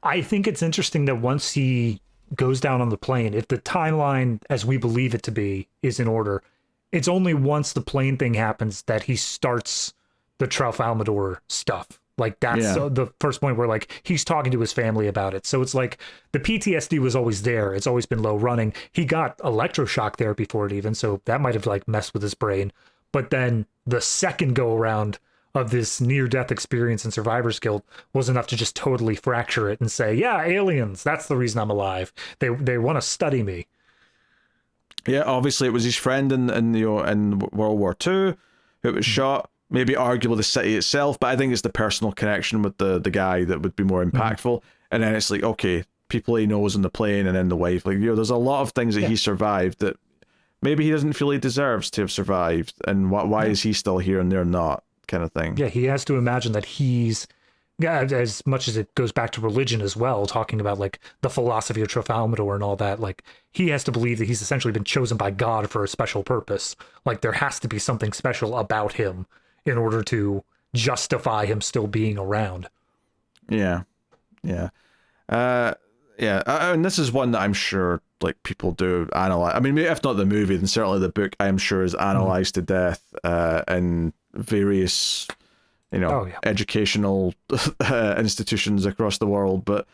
I think it's interesting that once he goes down on the plane, if the timeline as we believe it to be is in order, it's only once the plane thing happens that he starts the Tralfamadore stuff. Like, that's the first point where like he's talking to his family about it. So it's like the PTSD was always there. It's always been low running. He got electroshock therapy for it even, so that might have like messed with his brain. But then the second go around of this near-death experience and survivor's guilt was enough to just totally fracture it and say, yeah, aliens, that's the reason I'm alive. They want to study me. Yeah, obviously it was his friend in World War II who was shot. Maybe arguable the city itself, but I think it's the personal connection with the guy that would be more impactful. And then it's like, okay, people he knows on the plane, and then the wife. Like, there's a lot of things that he survived that maybe he doesn't feel he deserves to have survived, and why is he still here and they're not, kind of thing. Yeah, he has to imagine that he's, as much as it goes back to religion as well, talking about like the philosophy of Tralfamadore and all that, like he has to believe that he's essentially been chosen by God for a special purpose. Like, there has to be something special about him in order to justify him still being around. Yeah. And this is one that I'm sure like people do analyze. I mean, if not the movie, then certainly the book I am sure is analyzed to death in various, educational institutions across the world. But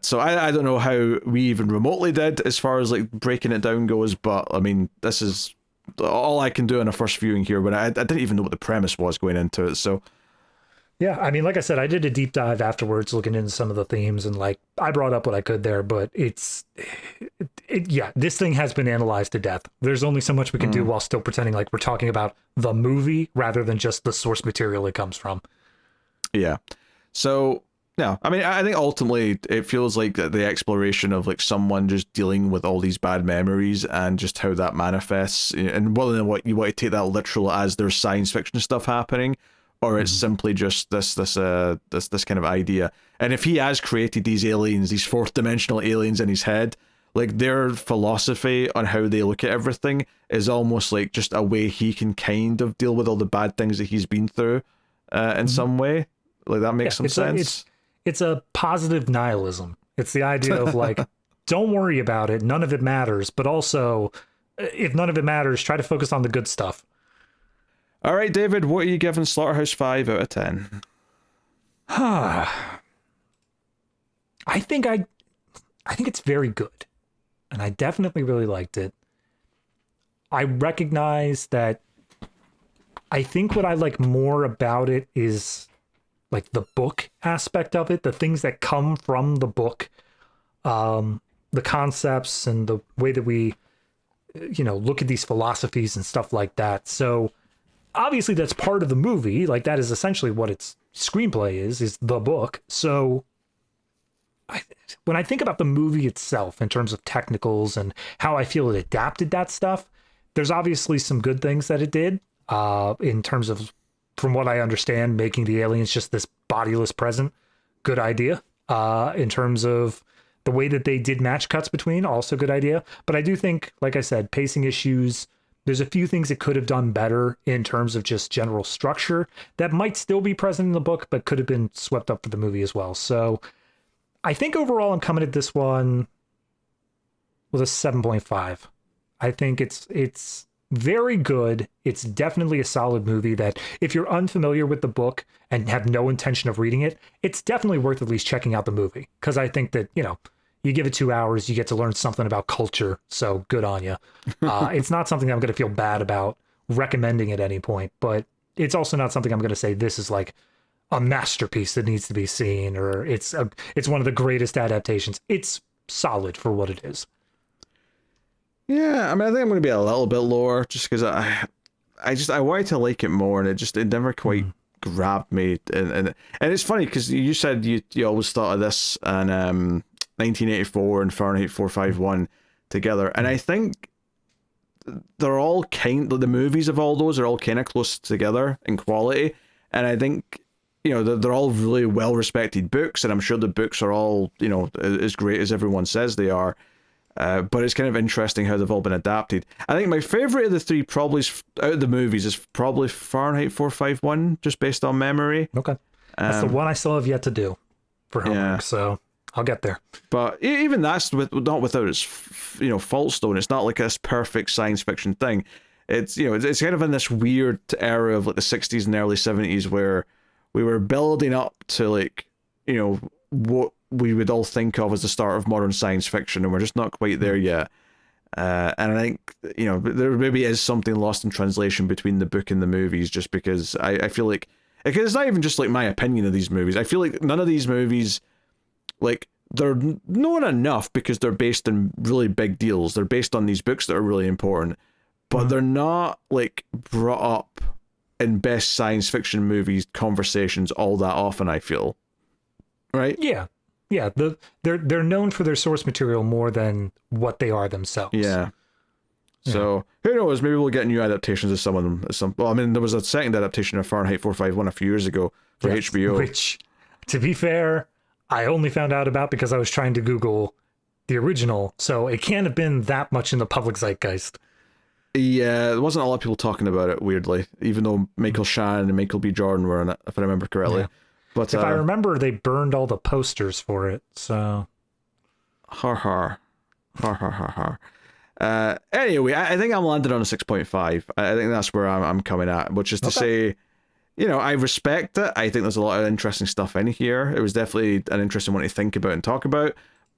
so I don't know how we even remotely did as far as like breaking it down goes. But I mean, this is all I can do in a first viewing here, but I didn't even know what the premise was going into it. So yeah, I mean, like I said, I did a deep dive afterwards looking into some of the themes, and like I brought up what I could there, but this thing has been analyzed to death. There's only so much we can do while still pretending like we're talking about the movie rather than just the source material it comes from. Yeah. So yeah, I mean, I think ultimately it feels like the exploration of like someone just dealing with all these bad memories and just how that manifests, and whether or not you want to take that literal as there's science fiction stuff happening, or it's simply just this kind of idea. And if he has created these aliens, these fourth dimensional aliens in his head, like their philosophy on how they look at everything is almost like just a way he can kind of deal with all the bad things that he's been through in some way. Like, that makes some sense. It's a positive nihilism. It's the idea of like, don't worry about it. None of it matters. But also, if none of it matters, try to focus on the good stuff. All right, David, what are you giving Slaughterhouse 5 out of 10? I think it's very good. And I definitely really liked it. I recognize that I think what I like more about it is like the book aspect of it, the things that come from the book, the concepts and the way that we, look at these philosophies and stuff like that. So obviously that's part of the movie. Like, that is essentially what its screenplay is the book. So when I think about the movie itself in terms of technicals and how I feel it adapted that stuff, there's obviously some good things that it did in terms of, from what I understand, making the aliens just this bodiless present. Good idea. In terms of the way that they did match cuts between, also good idea. But I do think, like I said, pacing issues, there's a few things it could have done better in terms of just general structure that might still be present in the book, but could have been swept up for the movie as well. So I think overall I'm coming at this one with a 7.5. I think it's very good. It's definitely a solid movie that if you're unfamiliar with the book and have no intention of reading it, it's definitely worth at least checking out the movie. Because I think that, you give it 2 hours, you get to learn something about culture. So good on you. It's not something I'm going to feel bad about recommending at any point, but it's also not something I'm going to say this is like a masterpiece that needs to be seen, or it's one of the greatest adaptations. It's solid for what it is. Yeah, I mean, I think I'm going to be a little bit lower just because I wanted to like it more, and it never quite grabbed me. And it's funny because you said you always thought of this and 1984 and Fahrenheit 451 together, and I think they're all the movies of all those are all kind of close together in quality, and I think they're all really well respected books, and I'm sure the books are all as great as everyone says they are. But it's kind of interesting how they've all been adapted. I think my favorite of the three probably out of the movies is probably Fahrenheit 451, just based on memory. Okay, that's the one I still have yet to do for homework, so I'll get there. But even that's not without its faults though, and it's not like this perfect science fiction thing. It's it's kind of in this weird era of like the 60s and early 70s where we were building up to like what we would all think of as the start of modern science fiction, and we're just not quite there yet. And I think there maybe is something lost in translation between the book and the movies, just because I feel like it's not even just like my opinion of these movies. I feel like none of these movies, like, they're known enough because they're based on really big deals. They're based on these books that are really important, but they're not like brought up in best science fiction movies conversations all that often, I feel. Right? Yeah. They're known for their source material more than what they are themselves. Yeah. So who knows? Maybe we'll get new adaptations of some of them. Well, I mean, there was a second adaptation of Fahrenheit 451 a few years ago for HBO, which, to be fair, I only found out about because I was trying to Google the original, so it can't have been that much in the public zeitgeist. Yeah, there wasn't a lot of people talking about it, weirdly, even though Michael Shannon and Michael B. Jordan were in it, if I remember correctly. Yeah. But if I remember, they burned all the posters for it, so... Har. Anyway, I think I'm landed on a 6.5. I think that's where I'm coming at, which is to say, I respect it. I think there's a lot of interesting stuff in here. It was definitely an interesting one to think about and talk about,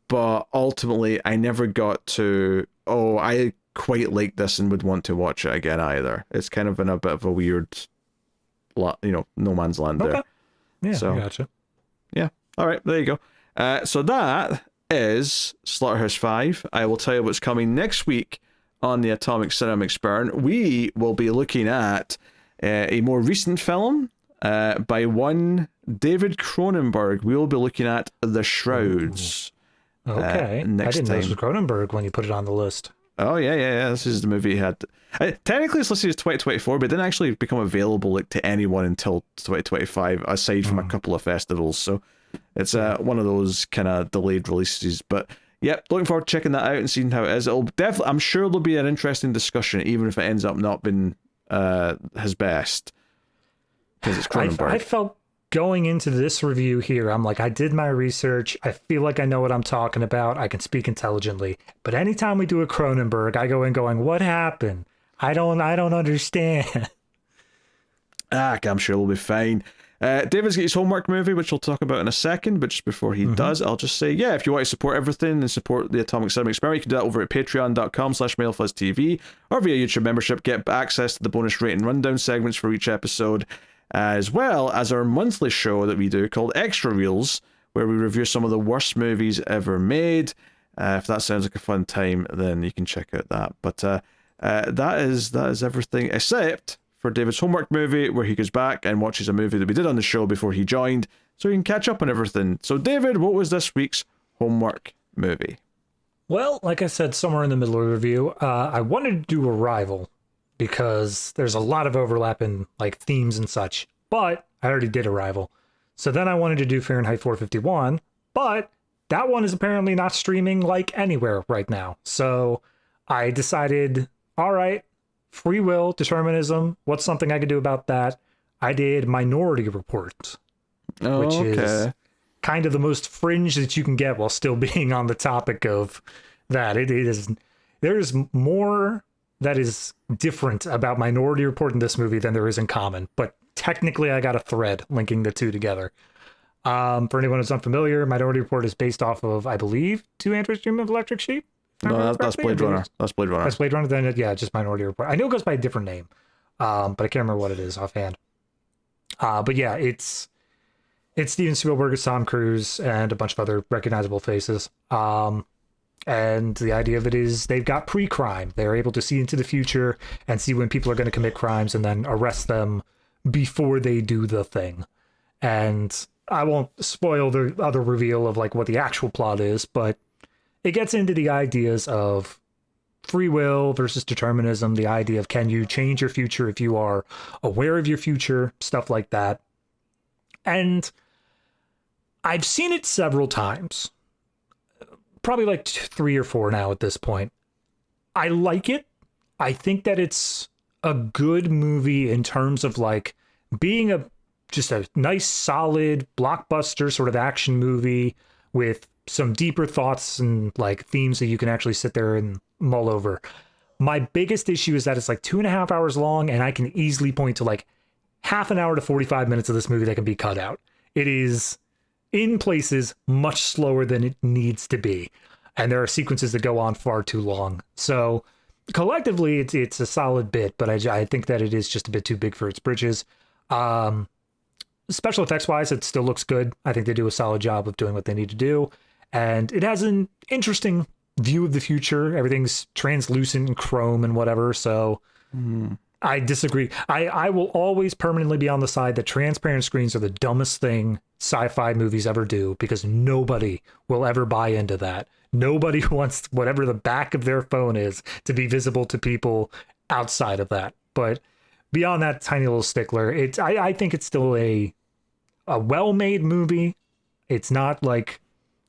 but ultimately, I never got to, I quite like this and would want to watch it again either. It's kind of in a bit of a weird, no man's land there. Yeah, so, I gotcha. Yeah. All right, there you go. So that is Slaughterhouse 5. I will tell you what's coming next week on the Atomic Cinema Experiment. We will be looking at a more recent film by one David Cronenberg. We will be looking at The Shrouds. Okay. Next I didn't time. know this was Cronenberg when you put it on the list. Oh, yeah. This is the movie he had. Technically, it's listed as 2024, but it didn't actually become available to anyone until 2025, aside from a couple of festivals. So it's one of those kind of delayed releases. But yeah, looking forward to checking that out and seeing how it is. It'll definitely, I'm sure there'll be an interesting discussion, even if it ends up not being his best, because it's Cronenberg. I felt going into this review here, I'm like, I did my research. I feel like I know what I'm talking about. I can speak intelligently. But anytime we do a Cronenberg, I go in going, what happened? I don't understand. I'm sure we'll be fine. David's got his homework movie, which we'll talk about in a second, but just before he does, I'll just say, if you want to support everything and support the Atomic Cinema Experiment, you can do that over at patreon.com/MailFuzzTV or via YouTube membership. Get access to the bonus rate and rundown segments for each episode, as well as our monthly show that we do called Extra Reels, where we review some of the worst movies ever made. If that sounds like a fun time, then you can check out that. But that is everything except for David's homework movie, where he goes back and watches a movie that we did on the show before he joined, so he can catch up on everything. So David, what was this week's homework movie? Well, like I said, somewhere in the middle of the review, I wanted to do Arrival because there's a lot of overlap in like themes and such, but I already did Arrival. So then I wanted to do Fahrenheit 451, but that one is apparently not streaming like anywhere right now. So I decided, all right, free will, determinism, what's something I could do about that? I did Minority Report, which is kind of the most fringe that you can get while still being on the topic of that. There's more that is different about Minority Report in this movie than there is in Common, but technically I got a thread linking the two together. For anyone who's unfamiliar, Minority Report is based off of, I believe, 2 Androids Dream of Electric Sheep. No, that's Blade Runner. That's Blade Runner. That's Blade Runner. Then yeah, just Minority Report. I know it goes by a different name, but I can't remember what it is offhand. But yeah, it's Steven Spielberg, Tom Cruise, and a bunch of other recognizable faces. And the idea of it is they've got pre-crime. They're able to see into the future and see when people are going to commit crimes and then arrest them before they do the thing. And I won't spoil the other reveal of like what the actual plot is, but it gets into the ideas of free will versus determinism, the idea of can you change your future if you are aware of your future, stuff like that. And I've seen it several times, probably like 3 or 4 now at this point. I like it. I think that it's a good movie in terms of like being just a nice, solid blockbuster sort of action movie with some deeper thoughts and like themes that you can actually sit there and mull over. My biggest issue is that it's like 2.5 hours long, and I can easily point to like half an hour to 45 minutes of this movie that can be cut out. It is in places much slower than it needs to be, and there are sequences that go on far too long. So collectively it's a solid bit, but I think that it is just a bit too big for its britches. Special effects wise, it still looks good. I think they do a solid job of doing what they need to do, and it has an interesting view of the future. Everything's translucent and chrome and whatever, so I disagree. I will always permanently be on the side that transparent screens are the dumbest thing sci-fi movies ever do, because nobody will ever buy into that. Nobody wants whatever the back of their phone is to be visible to people outside of that. But beyond that tiny little stickler, I think it's still a well-made movie. It's not like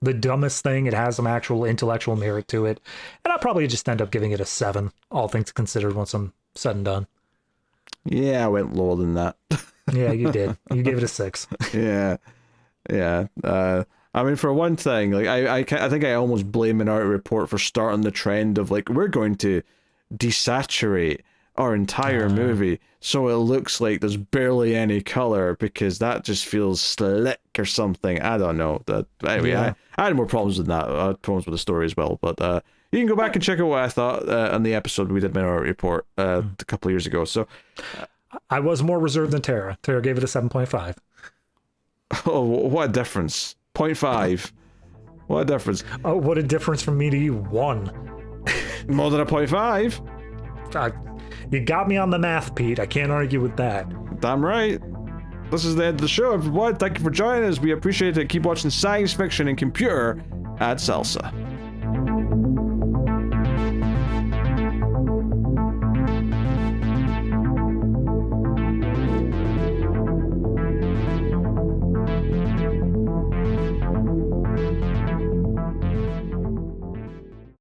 the dumbest thing. It has some actual intellectual merit to it. And I'll probably just end up giving it a 7, all things considered, once I'm said and done. Yeah, I went lower than that. Yeah, you did. You gave it a 6. Yeah. I mean, for one thing, like I think I almost blame Minority Report for starting the trend of like, we're going to desaturate our entire movie so it looks like there's barely any color, because that just feels slick or something. I don't know. Anyway, yeah. I had more problems with that. I had problems with the story as well. But you can go back and check out what I thought on the episode we did Minority Report a couple of years ago. So I was more reserved than Tara. Tara gave it a 7.5. Oh, what a difference. 0.5. What a difference. Oh, what a difference from me to you. 1. More than a 0.5. You got me on the math, Pete. I can't argue with that. Damn right. This is the end of the show, everyone. Thank you for joining us. We appreciate it. Keep watching science fiction and computer at Salsa.